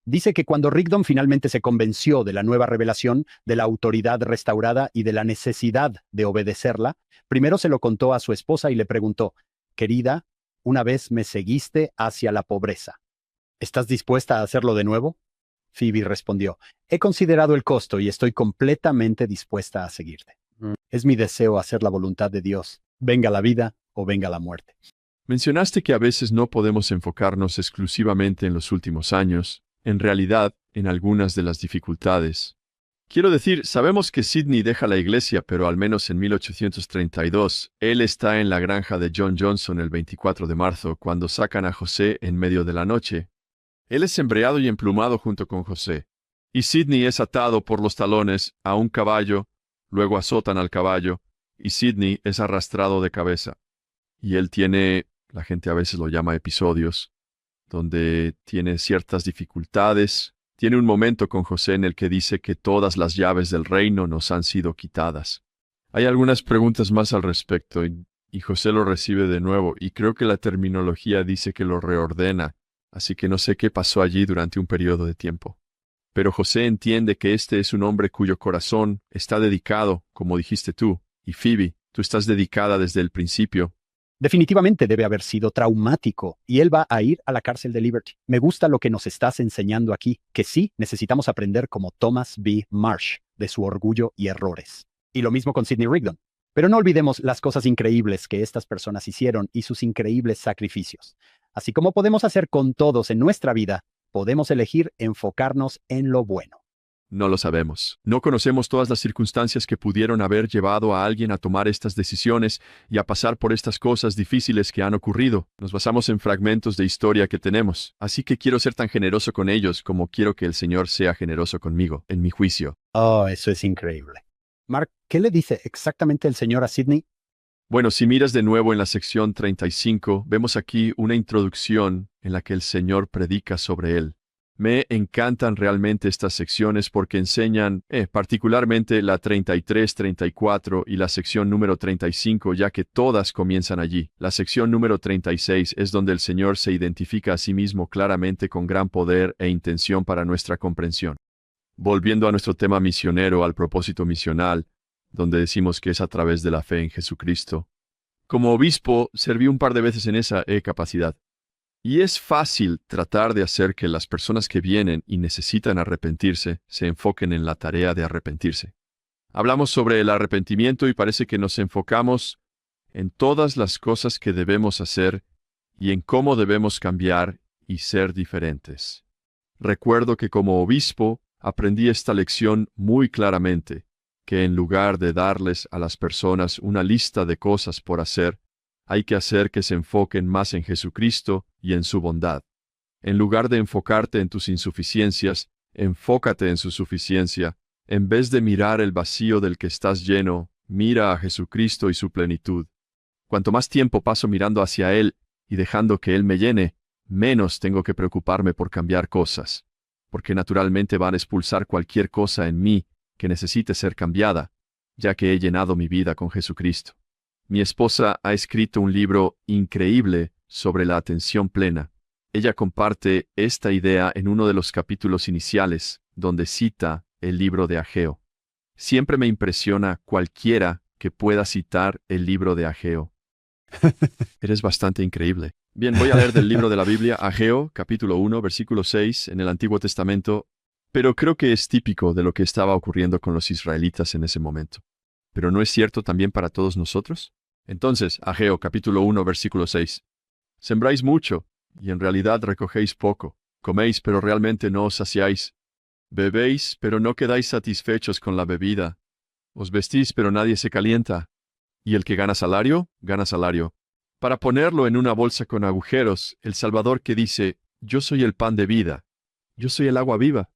Dice que cuando Rigdon finalmente se convenció de la nueva revelación, de la autoridad restaurada y de la necesidad de obedecerla, primero se lo contó a su esposa y le preguntó, «Querida, una vez me seguiste hacia la pobreza. ¿Estás dispuesta a hacerlo de nuevo?» Phoebe respondió, «He considerado el costo y estoy completamente dispuesta a seguirte. Es mi deseo hacer la voluntad de Dios, venga la vida o venga la muerte». Mencionaste que a veces no podemos enfocarnos exclusivamente en los últimos años, en realidad, en algunas de las dificultades. Quiero decir, sabemos que Sidney deja la iglesia, pero al menos en 1832, él está en la granja de John Johnson el 24 de marzo, cuando sacan a José en medio de la noche. Él es embreado y emplumado junto con José. Y Sidney es atado por los talones a un caballo, luego azotan al caballo, y Sidney es arrastrado de cabeza. Y él tiene, la gente a veces lo llama episodios, donde tiene ciertas dificultades. Tiene un momento con José en el que dice que todas las llaves del reino nos han sido quitadas. Hay algunas preguntas más al respecto, y José lo recibe de nuevo, y creo que la terminología dice que lo reordena, así que no sé qué pasó allí durante un periodo de tiempo. Pero José entiende que este es un hombre cuyo corazón está dedicado, como dijiste tú, y Phoebe, tú estás dedicada desde el principio. Definitivamente debe haber sido traumático y él va a ir a la cárcel de Liberty. Me gusta lo que nos estás enseñando aquí, que sí necesitamos aprender como Thomas B. Marsh de su orgullo y errores. Y lo mismo con Sidney Rigdon. Pero no olvidemos las cosas increíbles que estas personas hicieron y sus increíbles sacrificios. Así como podemos hacer con todos en nuestra vida, podemos elegir enfocarnos en lo bueno. No lo sabemos. No conocemos todas las circunstancias que pudieron haber llevado a alguien a tomar estas decisiones y a pasar por estas cosas difíciles que han ocurrido. Nos basamos en fragmentos de historia que tenemos. Así que quiero ser tan generoso con ellos como quiero que el Señor sea generoso conmigo, en mi juicio. Oh, eso es increíble. Mark, ¿qué le dice exactamente el Señor a Sidney? Bueno, si miras de nuevo en la sección 35, vemos aquí una introducción en la que el Señor predica sobre él. Me encantan realmente estas secciones porque enseñan, particularmente la 33, 34 y la sección número 35, ya que todas comienzan allí. La sección número 36 es donde el Señor se identifica a sí mismo claramente con gran poder e intención para nuestra comprensión. Volviendo a nuestro tema misionero, al propósito misional, donde decimos que es a través de la fe en Jesucristo. Como obispo, serví un par de veces en esa capacidad. Y es fácil tratar de hacer que las personas que vienen y necesitan arrepentirse se enfoquen en la tarea de arrepentirse. Hablamos sobre el arrepentimiento y parece que nos enfocamos en todas las cosas que debemos hacer y en cómo debemos cambiar y ser diferentes. Recuerdo que como obispo aprendí esta lección muy claramente, que en lugar de darles a las personas una lista de cosas por hacer, hay que hacer que se enfoquen más en Jesucristo y en su bondad. En lugar de enfocarte en tus insuficiencias, enfócate en su suficiencia. En vez de mirar el vacío del que estás lleno, mira a Jesucristo y su plenitud. Cuanto más tiempo paso mirando hacia Él y dejando que Él me llene, menos tengo que preocuparme por cambiar cosas, porque naturalmente van a expulsar cualquier cosa en mí que necesite ser cambiada, ya que he llenado mi vida con Jesucristo. Mi esposa ha escrito un libro increíble sobre la atención plena. Ella comparte esta idea en uno de los capítulos iniciales, donde cita el libro de Ageo. Siempre me impresiona cualquiera que pueda citar el libro de Ageo. Eres bastante increíble. Bien, voy a leer del libro de la Biblia, Ageo, capítulo 1, versículo 6, en el Antiguo Testamento, pero creo que es típico de lo que estaba ocurriendo con los israelitas en ese momento. ¿Pero no es cierto también para todos nosotros? Entonces, Ageo capítulo 1, versículo 6. Sembráis mucho, y en realidad recogéis poco. Coméis, pero realmente no os saciáis. Bebéis, pero no quedáis satisfechos con la bebida. Os vestís, pero nadie se calienta. Y el que gana salario, gana salario. Para ponerlo en una bolsa con agujeros, el Salvador que dice, yo soy el pan de vida. Yo soy el agua viva.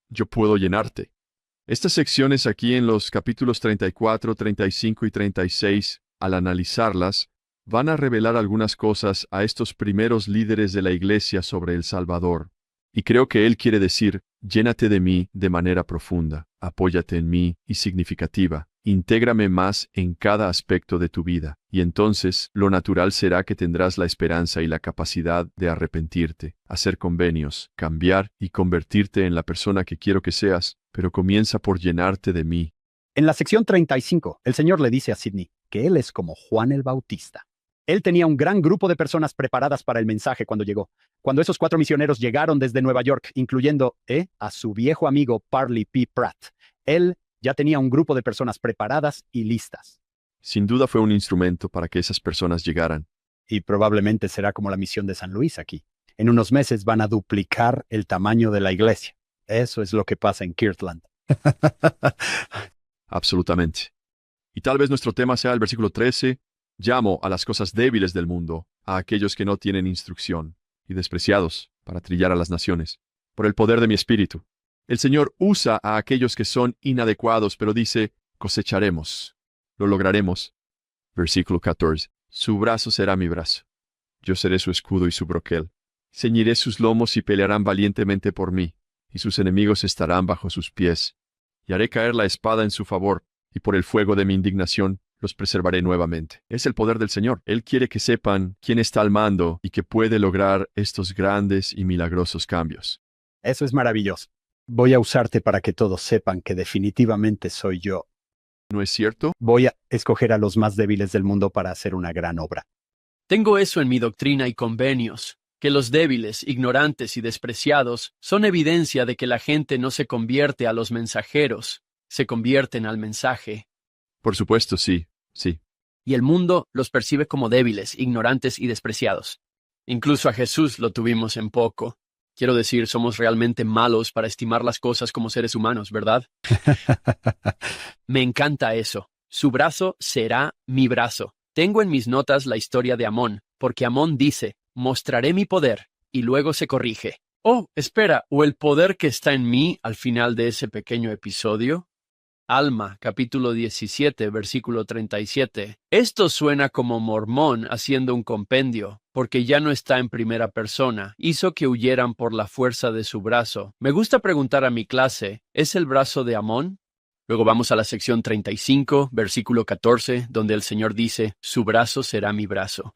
Yo puedo llenarte. Estas secciones aquí en los capítulos 34, 35 y 36, al analizarlas, van a revelar algunas cosas a estos primeros líderes de la iglesia sobre el Salvador. Y creo que él quiere decir, llénate de mí de manera profunda, apóyate en mí y significativa, intégrame más en cada aspecto de tu vida, y entonces lo natural será que tendrás la esperanza y la capacidad de arrepentirte, hacer convenios, cambiar y convertirte en la persona que quiero que seas, pero comienza por llenarte de mí. En la sección 35, el Señor le dice a Sidney que él es como Juan el Bautista. Él tenía un gran grupo de personas preparadas para el mensaje cuando llegó. Cuando esos 4 misioneros llegaron desde Nueva York, incluyendo a su viejo amigo Parley P. Pratt, él ya tenía un grupo de personas preparadas y listas. Sin duda fue un instrumento para que esas personas llegaran. Y probablemente será como la misión de San Luis aquí. En unos meses van a duplicar el tamaño de la iglesia. Eso es lo que pasa en Kirtland. Absolutamente. Y tal vez nuestro tema sea el versículo 13. Llamo a las cosas débiles del mundo, a aquellos que no tienen instrucción, y despreciados, para trillar a las naciones, por el poder de mi espíritu. El Señor usa a aquellos que son inadecuados, pero dice, cosecharemos, lo lograremos. Versículo 14. Su brazo será mi brazo. Yo seré su escudo y su broquel. Ceñiré sus lomos y pelearán valientemente por mí, y sus enemigos estarán bajo sus pies. Y haré caer la espada en su favor, y por el fuego de mi indignación los preservaré nuevamente. Es el poder del Señor. Él quiere que sepan quién está al mando y que puede lograr estos grandes y milagrosos cambios. Eso es maravilloso. Voy a usarte para que todos sepan que definitivamente soy yo. ¿No es cierto? Voy a escoger a los más débiles del mundo para hacer una gran obra. Tengo eso en mi doctrina y convenios, que los débiles, ignorantes y despreciados son evidencia de que la gente no se convierte a los mensajeros, se convierten al mensaje. Por supuesto, sí, sí. Y el mundo los percibe como débiles, ignorantes y despreciados. Incluso a Jesús lo tuvimos en poco. Quiero decir, somos realmente malos para estimar las cosas como seres humanos, ¿verdad? Me encanta eso. Su brazo será mi brazo. Tengo en mis notas la historia de Amón, porque Amón dice, mostraré mi poder, y luego se corrige. Oh, espera, ¿o el poder que está en mí al final de ese pequeño episodio? Alma, capítulo 17, versículo 37. Esto suena como Mormón haciendo un compendio, porque ya no está en primera persona. Hizo que huyeran por la fuerza de su brazo. Me gusta preguntar a mi clase, ¿es el brazo de Amón? Luego vamos a la sección 35, versículo 14, donde el Señor dice, su brazo será mi brazo,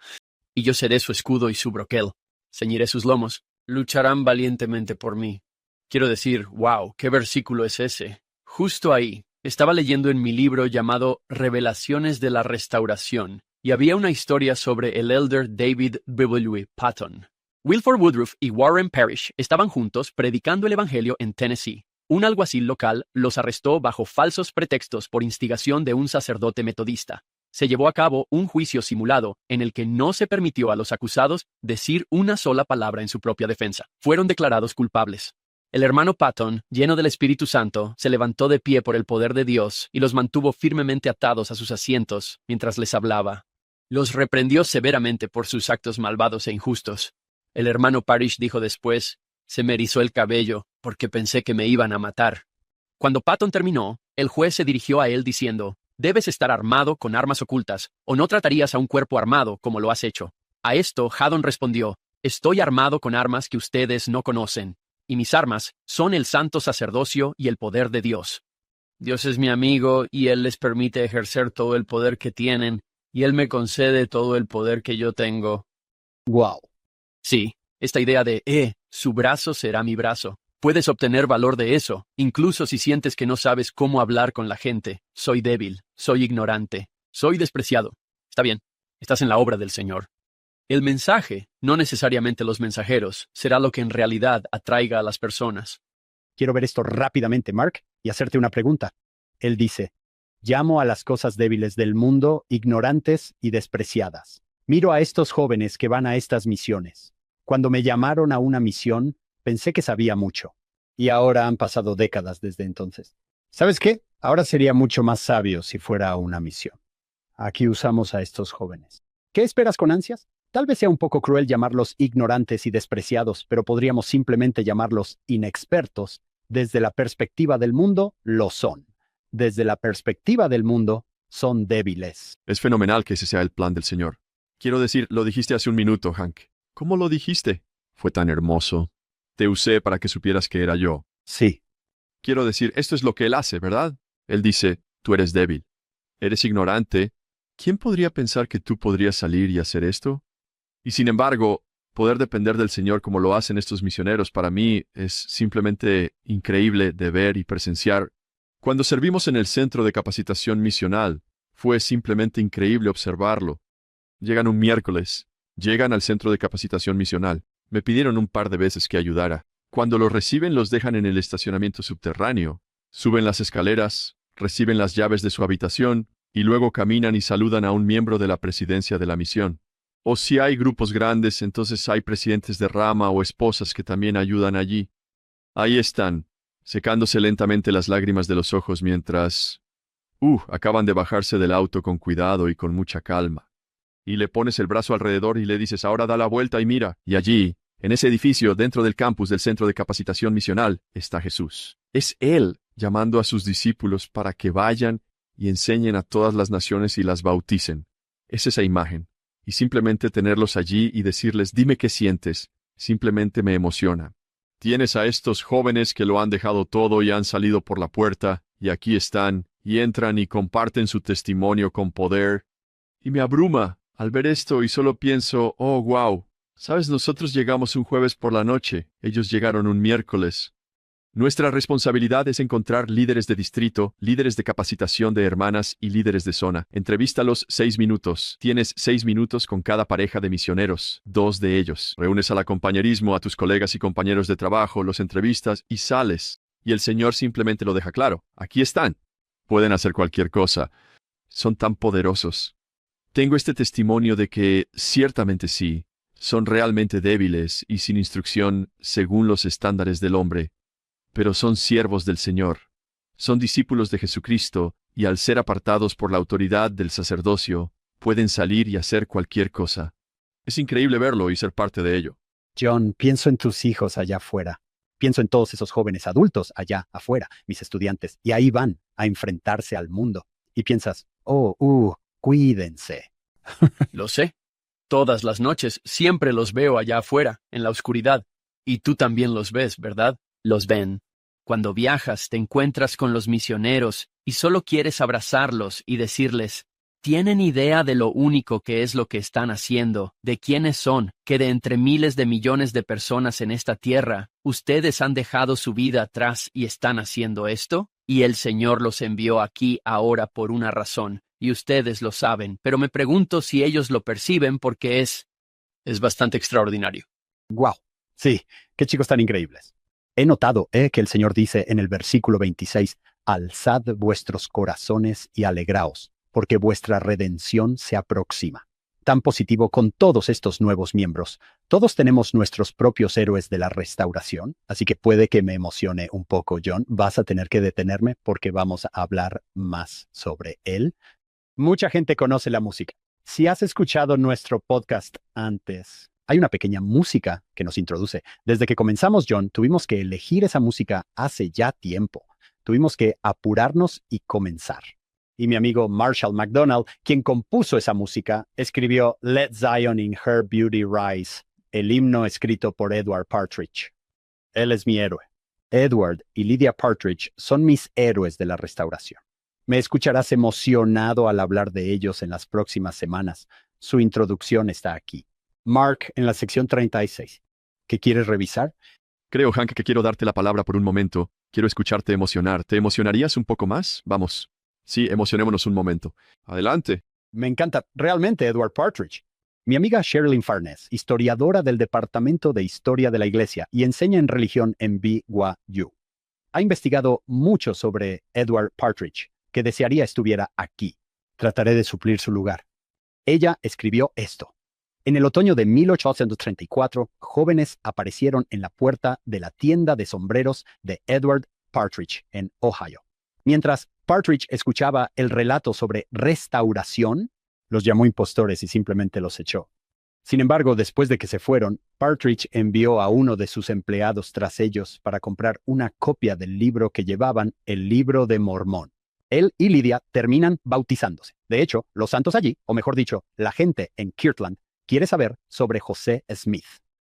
y yo seré su escudo y su broquel. Ceñiré sus lomos. Lucharán valientemente por mí. Quiero decir, wow, ¿qué versículo es ese? Justo ahí. Estaba leyendo en mi libro llamado Revelaciones de la Restauración, y había una historia sobre el elder David W. Patton. Wilford Woodruff y Warren Parrish estaban juntos predicando el Evangelio en Tennessee. Un alguacil local los arrestó bajo falsos pretextos por instigación de un sacerdote metodista. Se llevó a cabo un juicio simulado en el que no se permitió a los acusados decir una sola palabra en su propia defensa. Fueron declarados culpables. El hermano Patton, lleno del Espíritu Santo, se levantó de pie por el poder de Dios y los mantuvo firmemente atados a sus asientos mientras les hablaba. Los reprendió severamente por sus actos malvados e injustos. El hermano Parrish dijo después, se me erizó el cabello porque pensé que me iban a matar. Cuando Patton terminó, el juez se dirigió a él diciendo, debes estar armado con armas ocultas, o no tratarías a un cuerpo armado como lo has hecho. A esto, Haddon respondió, estoy armado con armas que ustedes no conocen. Y mis armas son el santo sacerdocio y el poder de Dios. Dios es mi amigo y Él les permite ejercer todo el poder que tienen, y Él me concede todo el poder que yo tengo. Wow. Sí, esta idea de, su brazo será mi brazo. Puedes obtener valor de eso, incluso si sientes que no sabes cómo hablar con la gente. Soy débil, soy ignorante, soy despreciado. Está bien, estás en la obra del Señor. El mensaje, no necesariamente los mensajeros, será lo que en realidad atraiga a las personas. Quiero ver esto rápidamente, Mark, y hacerte una pregunta. Él dice, llamo a las cosas débiles del mundo ignorantes y despreciadas. Miro a estos jóvenes que van a estas misiones. Cuando me llamaron a una misión, pensé que sabía mucho. Y ahora han pasado décadas desde entonces. ¿Sabes qué? Ahora sería mucho más sabio si fuera una misión. Aquí usamos a estos jóvenes. ¿Qué esperas con ansias? Tal vez sea un poco cruel llamarlos ignorantes y despreciados, pero podríamos simplemente llamarlos inexpertos. Desde la perspectiva del mundo, lo son. Desde la perspectiva del mundo, son débiles. Es fenomenal que ese sea el plan del Señor. Quiero decir, lo dijiste hace un minuto, Hank. ¿Cómo lo dijiste? Fue tan hermoso. Te usé para que supieras que era yo. Sí. Quiero decir, esto es lo que Él hace, ¿verdad? Él dice, tú eres débil. Eres ignorante. ¿Quién podría pensar que tú podrías salir y hacer esto? Y sin embargo, poder depender del Señor como lo hacen estos misioneros para mí es simplemente increíble de ver y presenciar. Cuando servimos en el Centro de Capacitación Misional, fue simplemente increíble observarlo. Llegan un miércoles, llegan al Centro de Capacitación Misional. Me pidieron un par de veces que ayudara. Cuando los reciben, los dejan en el estacionamiento subterráneo. Suben las escaleras, reciben las llaves de su habitación, y luego caminan y saludan a un miembro de la presidencia de la misión. O si hay grupos grandes, entonces hay presidentes de rama o esposas que también ayudan allí. Ahí están, secándose lentamente las lágrimas de los ojos mientras... acaban de bajarse del auto con cuidado y con mucha calma. Y le pones el brazo alrededor y le dices, ahora da la vuelta y mira. Y allí, en ese edificio, dentro del campus del Centro de Capacitación Misional, está Jesús. Es Él llamando a sus discípulos para que vayan y enseñen a todas las naciones y las bauticen. Es esa imagen. Y simplemente tenerlos allí y decirles, dime qué sientes, simplemente me emociona. Tienes a estos jóvenes que lo han dejado todo y han salido por la puerta, y aquí están, y entran y comparten su testimonio con poder. Y me abruma al ver esto y solo pienso, oh, wow. Sabes, nosotros llegamos un jueves por la noche, ellos llegaron un miércoles. Nuestra responsabilidad es encontrar líderes de distrito, líderes de capacitación de hermanas y líderes de zona. Entrevístalos 6 minutos. Tienes 6 minutos con cada pareja de misioneros, 2 de ellos. Reúnes al compañerismo a tus colegas y compañeros de trabajo, los entrevistas y sales. Y el Señor simplemente lo deja claro. Aquí están. Pueden hacer cualquier cosa. Son tan poderosos. Tengo este testimonio de que, ciertamente sí, son realmente débiles y sin instrucción según los estándares del hombre, pero son siervos del Señor. Son discípulos de Jesucristo, y al ser apartados por la autoridad del sacerdocio, pueden salir y hacer cualquier cosa. Es increíble verlo y ser parte de ello. John, pienso en tus hijos allá afuera. Pienso en todos esos jóvenes adultos allá afuera, mis estudiantes, y ahí van a enfrentarse al mundo. Y piensas, cuídense. Lo sé. Todas las noches siempre los veo allá afuera, en la oscuridad. Y tú también los ves, ¿verdad? Los ven. Cuando viajas, te encuentras con los misioneros y solo quieres abrazarlos y decirles, ¿tienen idea de lo único que es lo que están haciendo, de quiénes son, que de entre miles de millones de personas en esta tierra, ustedes han dejado su vida atrás y están haciendo esto? Y el Señor los envió aquí ahora por una razón, y ustedes lo saben, pero me pregunto si ellos lo perciben porque es bastante extraordinario. ¡Guau! Sí, qué chicos tan increíbles. He notado que el Señor dice en el versículo 26, alzad vuestros corazones y alegraos, porque vuestra redención se aproxima. Tan positivo con todos estos nuevos miembros. Todos tenemos nuestros propios héroes de la restauración, así que puede que me emocione un poco, John. Vas a tener que detenerme porque vamos a hablar más sobre él. Mucha gente conoce la música. Si has escuchado nuestro podcast antes, hay una pequeña música que nos introduce. Desde que comenzamos, John, tuvimos que elegir esa música hace ya tiempo. Tuvimos que apurarnos y comenzar. Y mi amigo Marshall McDonald, quien compuso esa música, escribió Let Zion in Her Beauty Rise, el himno escrito por Edward Partridge. Él es mi héroe. Edward y Lydia Partridge son mis héroes de la restauración. Me escucharás emocionado al hablar de ellos en las próximas semanas. Su introducción está aquí. Mark, en la sección 36. ¿Qué quieres revisar? Creo, Hank, que quiero darte la palabra por un momento. Quiero escucharte emocionar. ¿Te emocionarías un poco más? Vamos. Sí, emocionémonos un momento. Adelante. Me encanta realmente Edward Partridge. Mi amiga Sherilyn Farnes, historiadora del Departamento de Historia de la Iglesia y enseña en religión en BYU. Ha investigado mucho sobre Edward Partridge, que desearía estuviera aquí. Trataré de suplir su lugar. Ella escribió esto. En el otoño de 1834, jóvenes aparecieron en la puerta de la tienda de sombreros de Edward Partridge en Ohio. Mientras Partridge escuchaba el relato sobre restauración, los llamó impostores y simplemente los echó. Sin embargo, después de que se fueron, Partridge envió a uno de sus empleados tras ellos para comprar una copia del libro que llevaban, el Libro de Mormón. Él y Lydia terminan bautizándose. De hecho, los santos allí, o mejor dicho, la gente en Kirtland, quiere saber sobre José Smith.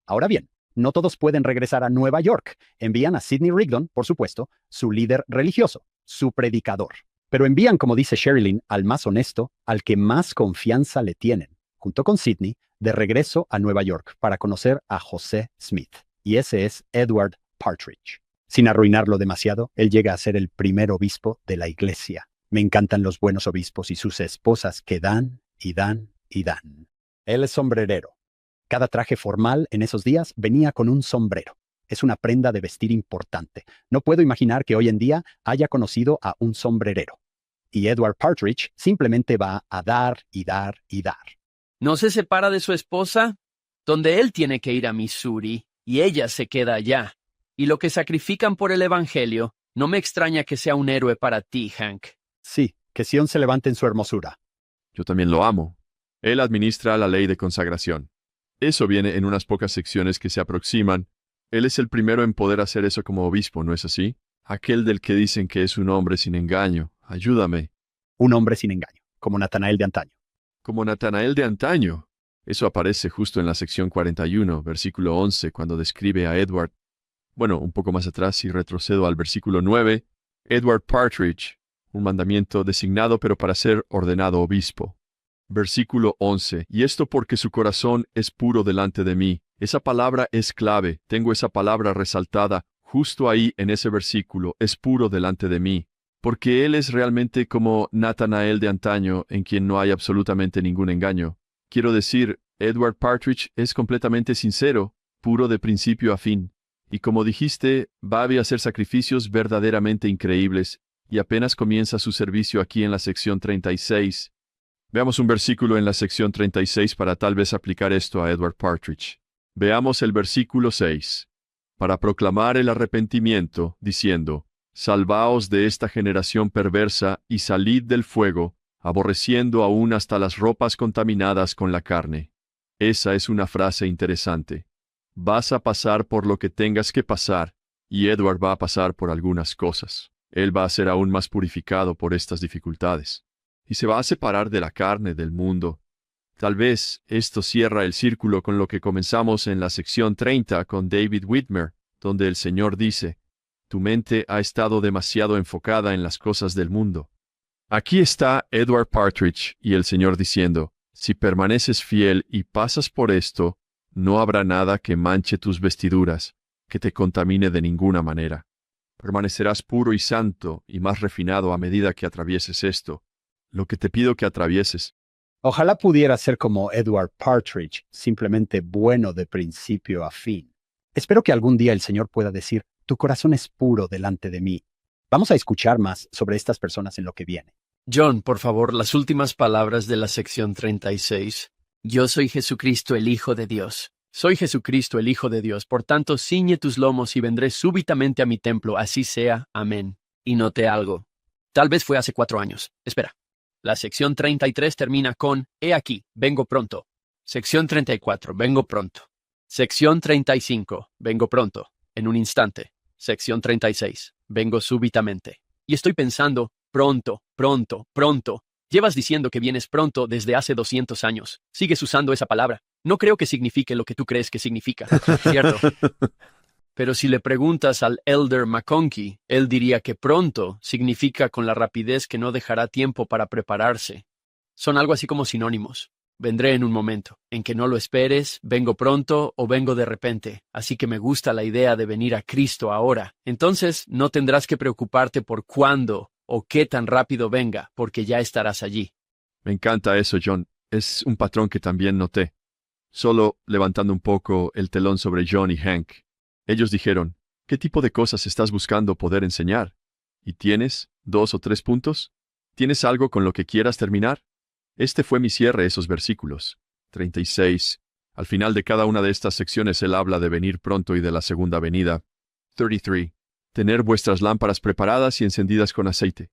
Ahora bien, no todos pueden regresar a Nueva York. Envían a Sidney Rigdon, por supuesto, su líder religioso, su predicador. Pero envían, como dice Sherilyn, al más honesto, al que más confianza le tienen, junto con Sidney, de regreso a Nueva York para conocer a José Smith. Y ese es Edward Partridge. Sin arruinarlo demasiado, él llega a ser el primer obispo de la iglesia. Me encantan los buenos obispos y sus esposas que dan y dan y dan. Él es sombrerero. Cada traje formal en esos días venía con un sombrero. Es una prenda de vestir importante. No puedo imaginar que hoy en día haya conocido a un sombrerero. Y Edward Partridge simplemente va a dar y dar y dar. ¿No se separa de su esposa? Donde él tiene que ir a Missouri y ella se queda allá. Y lo que sacrifican por el Evangelio, no me extraña que sea un héroe para ti, Hank. Sí, que Sion se levante en su hermosura. Yo también lo amo. Él administra la ley de consagración. Eso viene en unas pocas secciones que se aproximan. Él es el primero en poder hacer eso como obispo, ¿no es así? Aquel del que dicen que es un hombre sin engaño. Ayúdame. Un hombre sin engaño, como Natanael de antaño. Como Natanael de antaño. Eso aparece justo en la sección 41, versículo 11, cuando describe a Edward. Bueno, un poco más atrás, si retrocedo al versículo 9, Edward Partridge, un mandamiento designado pero para ser ordenado obispo. Versículo 11, y esto porque su corazón es puro delante de mí. Esa palabra es clave, tengo esa palabra resaltada justo ahí en ese versículo, es puro delante de mí, porque él es realmente como Natanael de antaño, en quien no hay absolutamente ningún engaño. Quiero decir, Edward Partridge es completamente sincero, puro de principio a fin. Y como dijiste, va a hacer sacrificios verdaderamente increíbles, y apenas comienza su servicio aquí en la sección 36. Veamos un versículo en la sección 36 para tal vez aplicar esto a Edward Partridge. Veamos el versículo 6. Para proclamar el arrepentimiento, diciendo, salvaos de esta generación perversa y salid del fuego, aborreciendo aún hasta las ropas contaminadas con la carne. Esa es una frase interesante. Vas a pasar por lo que tengas que pasar, y Edward va a pasar por algunas cosas. Él va a ser aún más purificado por estas dificultades. Y se va a separar de la carne del mundo. Tal vez esto cierra el círculo con lo que comenzamos en la sección 30 con David Whitmer, donde el Señor dice, tu mente ha estado demasiado enfocada en las cosas del mundo. Aquí está Edward Partridge y el Señor diciendo, si permaneces fiel y pasas por esto, no habrá nada que manche tus vestiduras, que te contamine de ninguna manera. Permanecerás puro y santo y más refinado a medida que atravieses esto. Lo que te pido que atravieses. Ojalá pudiera ser como Edward Partridge, simplemente bueno de principio a fin. Espero que algún día el Señor pueda decir, tu corazón es puro delante de mí. Vamos a escuchar más sobre estas personas en lo que viene. John, por favor, las últimas palabras de la sección 36. Yo soy Jesucristo, el Hijo de Dios. Soy Jesucristo, el Hijo de Dios. Por tanto, ciñe tus lomos y vendré súbitamente a mi templo. Así sea. Amén. Y noté algo. Tal vez fue hace 4 años. Espera. La sección 33 termina con, he aquí, vengo pronto. Sección 34, vengo pronto. Sección 35, vengo pronto, en un instante. Sección 36, vengo súbitamente. Y estoy pensando, pronto, pronto, pronto. Llevas diciendo que vienes pronto desde hace 200 años. Sigues usando esa palabra. No creo que signifique lo que tú crees que significa, ¿cierto? Pero si le preguntas al Elder McConkie, él diría que pronto significa con la rapidez que no dejará tiempo para prepararse. Son algo así como sinónimos. Vendré en un momento, en que no lo esperes, vengo pronto o vengo de repente, así que me gusta la idea de venir a Cristo ahora. Entonces no tendrás que preocuparte por cuándo o qué tan rápido venga, porque ya estarás allí. Me encanta eso, John. Es un patrón que también noté. Solo levantando un poco el telón sobre John y Hank. Ellos dijeron, ¿qué tipo de cosas estás buscando poder enseñar? ¿Y tienes 2 o 3 puntos? ¿Tienes algo con lo que quieras terminar? Este fue mi cierre, esos versículos. 36. Al final de cada una de estas secciones él habla de venir pronto y de la segunda venida. 33. Tener vuestras lámparas preparadas y encendidas con aceite.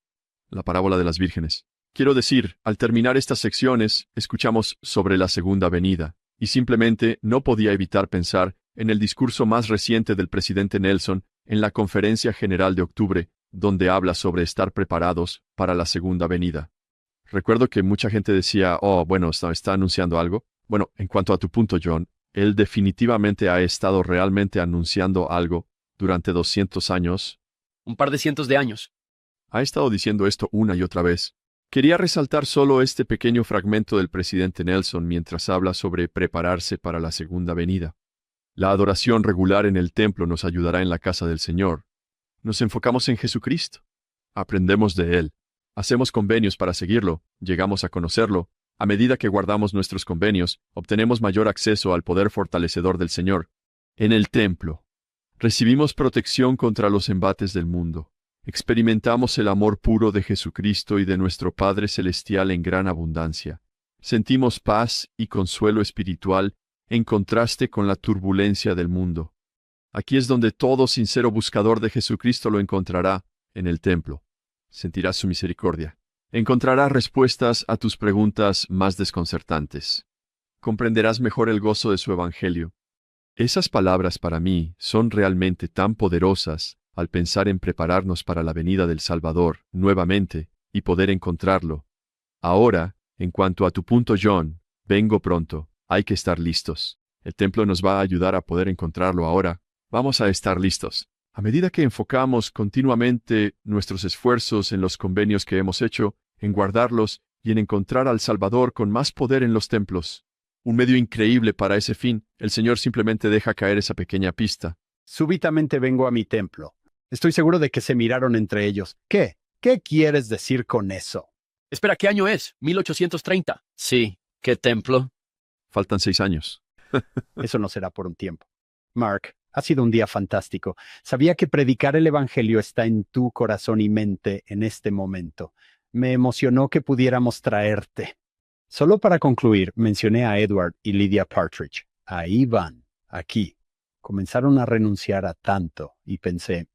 La parábola de las vírgenes. Quiero decir, al terminar estas secciones, escuchamos sobre la segunda venida, y simplemente no podía evitar pensar en el discurso más reciente del presidente Nelson en la Conferencia General de octubre, donde habla sobre estar preparados para la segunda venida. Recuerdo que mucha gente decía, bueno, está anunciando algo. Bueno, en cuanto a tu punto, John, él definitivamente ha estado realmente anunciando algo durante 200 años. Un par de cientos de años. Ha estado diciendo esto una y otra vez. Quería resaltar solo este pequeño fragmento del presidente Nelson mientras habla sobre prepararse para la segunda venida. La adoración regular en el templo nos ayudará en la casa del Señor. Nos enfocamos en Jesucristo. Aprendemos de Él. Hacemos convenios para seguirlo, llegamos a conocerlo. A medida que guardamos nuestros convenios, obtenemos mayor acceso al poder fortalecedor del Señor. En el templo, recibimos protección contra los embates del mundo. Experimentamos el amor puro de Jesucristo y de nuestro Padre Celestial en gran abundancia. Sentimos paz y consuelo espiritual en contraste con la turbulencia del mundo. Aquí es donde todo sincero buscador de Jesucristo lo encontrará, en el templo. Sentirás su misericordia. Encontrarás respuestas a tus preguntas más desconcertantes. Comprenderás mejor el gozo de su evangelio. Esas palabras para mí son realmente tan poderosas al pensar en prepararnos para la venida del Salvador nuevamente y poder encontrarlo. Ahora, en cuanto a tu punto, John, vengo pronto. Hay que estar listos. El templo nos va a ayudar a poder encontrarlo ahora. Vamos a estar listos. A medida que enfocamos continuamente nuestros esfuerzos en los convenios que hemos hecho, en guardarlos y en encontrar al Salvador con más poder en los templos. Un medio increíble para ese fin, el Señor simplemente deja caer esa pequeña pista. Súbitamente vengo a mi templo. Estoy seguro de que se miraron entre ellos. ¿Qué? ¿Qué quieres decir con eso? Espera, ¿qué año es? 1830. Sí, ¿qué templo? Faltan 6 años. Eso no será por un tiempo. Mark, ha sido un día fantástico. Sabía que predicar el Evangelio está en tu corazón y mente en este momento. Me emocionó que pudiéramos traerte. Solo para concluir, mencioné a Edward y Lydia Partridge. Ahí van, aquí. Comenzaron a renunciar a tanto y pensé,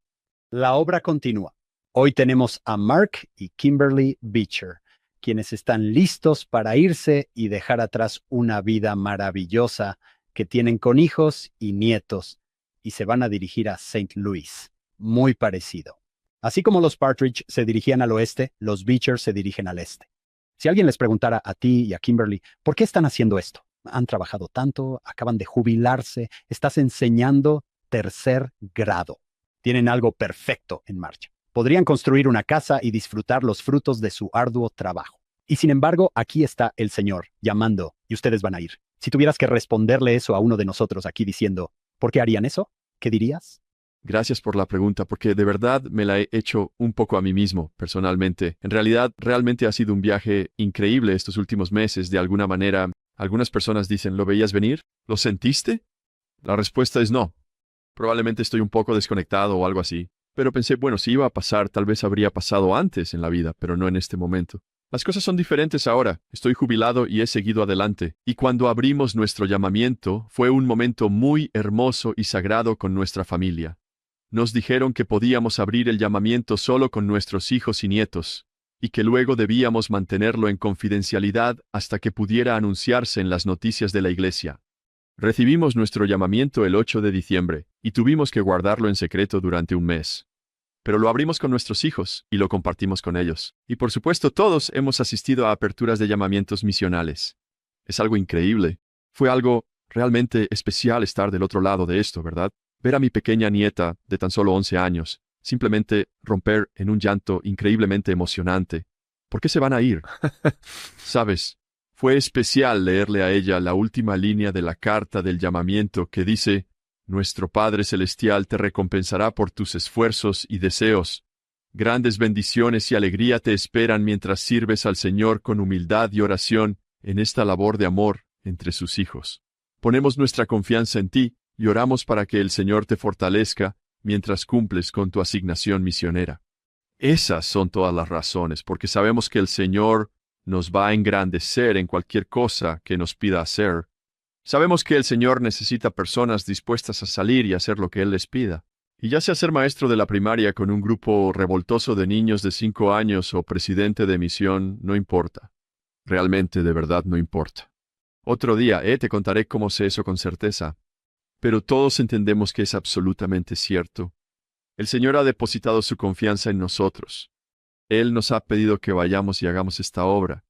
la obra continúa. Hoy tenemos a Mark y Kimberly Beecher, quienes están listos para irse y dejar atrás una vida maravillosa que tienen con hijos y nietos, y se van a dirigir a St. Louis, muy parecido. Así como los Partridge se dirigían al oeste, los Beecher se dirigen al este. Si alguien les preguntara a ti y a Kimberly, ¿por qué están haciendo esto? Han trabajado tanto, acaban de jubilarse, estás enseñando tercer grado. Tienen algo perfecto en marcha. Podrían construir una casa y disfrutar los frutos de su arduo trabajo. Y sin embargo, aquí está el Señor llamando y ustedes van a ir. Si tuvieras que responderle eso a uno de nosotros aquí diciendo, ¿por qué harían eso? ¿Qué dirías? Gracias por la pregunta, porque de verdad me la he hecho un poco a mí mismo, personalmente. En realidad, realmente ha sido un viaje increíble estos últimos meses. De alguna manera, algunas personas dicen, ¿lo veías venir? ¿Lo sentiste? La respuesta es no. Probablemente estoy un poco desconectado o algo así. Pero pensé, bueno, si iba a pasar, tal vez habría pasado antes en la vida, pero no en este momento. Las cosas son diferentes ahora. Estoy jubilado y he seguido adelante. Y cuando abrimos nuestro llamamiento, fue un momento muy hermoso y sagrado con nuestra familia. Nos dijeron que podíamos abrir el llamamiento solo con nuestros hijos y nietos, y que luego debíamos mantenerlo en confidencialidad hasta que pudiera anunciarse en las noticias de la iglesia. Recibimos nuestro llamamiento el 8 de diciembre, y tuvimos que guardarlo en secreto durante un mes. Pero lo abrimos con nuestros hijos, y lo compartimos con ellos. Y por supuesto todos hemos asistido a aperturas de llamamientos misionales. Es algo increíble. Fue algo realmente especial estar del otro lado de esto, ¿verdad? Ver a mi pequeña nieta, de tan solo 11 años, simplemente romper en un llanto increíblemente emocionante. ¿Por qué se van a ir? ¿Sabes? Fue especial leerle a ella la última línea de la carta del llamamiento que dice, «Nuestro Padre Celestial te recompensará por tus esfuerzos y deseos. Grandes bendiciones y alegría te esperan mientras sirves al Señor con humildad y oración en esta labor de amor entre sus hijos. Ponemos nuestra confianza en ti y oramos para que el Señor te fortalezca mientras cumples con tu asignación misionera». Esas son todas las razones, porque sabemos que el Señor nos va a engrandecer en cualquier cosa que nos pida hacer. Sabemos que el Señor necesita personas dispuestas a salir y hacer lo que Él les pida. Y ya sea ser maestro de la primaria con un grupo revoltoso de niños de 5 años o presidente de misión, no importa. Realmente, de verdad, no importa. Otro día, te contaré cómo sé eso con certeza. Pero todos entendemos que es absolutamente cierto. El Señor ha depositado su confianza en nosotros. Él nos ha pedido que vayamos y hagamos esta obra.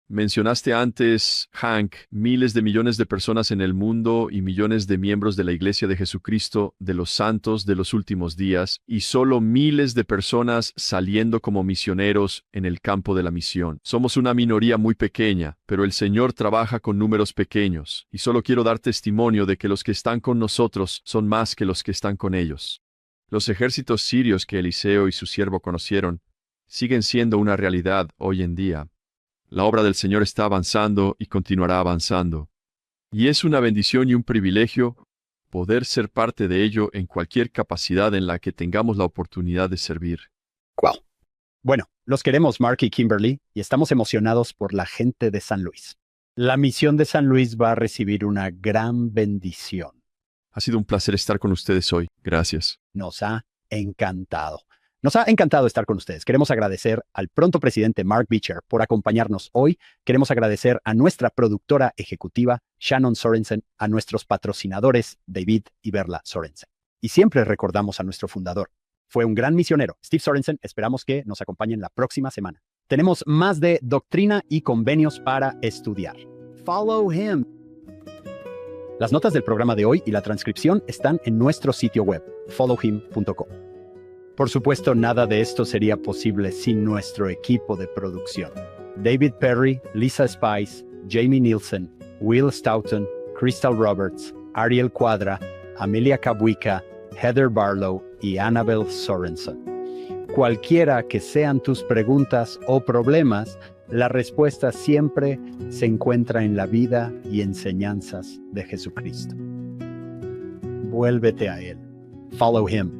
Mencionaste antes, Hank, miles de millones de personas en el mundo y millones de miembros de la Iglesia de Jesucristo, de los santos de los últimos días, y solo miles de personas saliendo como misioneros en el campo de la misión. Somos una minoría muy pequeña, pero el Señor trabaja con números pequeños, y solo quiero dar testimonio de que los que están con nosotros son más que los que están con ellos. Los ejércitos sirios que Eliseo y su siervo conocieron siguen siendo una realidad hoy en día. La obra del Señor está avanzando y continuará avanzando. Y es una bendición y un privilegio poder ser parte de ello en cualquier capacidad en la que tengamos la oportunidad de servir. Wow. Bueno, los queremos, Mark y Kimberly, y estamos emocionados por la gente de San Luis. La misión de San Luis va a recibir una gran bendición. Ha sido un placer estar con ustedes hoy. Gracias. Nos ha encantado. Nos ha encantado estar con ustedes. Queremos agradecer al pronto presidente Mark Beecher por acompañarnos hoy. Queremos agradecer a nuestra productora ejecutiva, Shannon Sorensen, a nuestros patrocinadores, David y Berla Sorensen. Y siempre recordamos a nuestro fundador. Fue un gran misionero, Steve Sorensen. Esperamos que nos acompañen la próxima semana. Tenemos más de doctrina y convenios para estudiar. Follow him. Las notas del programa de hoy y la transcripción están en nuestro sitio web, followhim.com. Por supuesto, nada de esto sería posible sin nuestro equipo de producción. David Perry, Lisa Spice, Jamie Nielsen, Will Stoughton, Crystal Roberts, Ariel Cuadra, Amelia Cabuica, Heather Barlow y Annabelle Sorensen. Cualquiera que sean tus preguntas o problemas, la respuesta siempre se encuentra en la vida y enseñanzas de Jesucristo. Vuélvete a Él. Follow Him.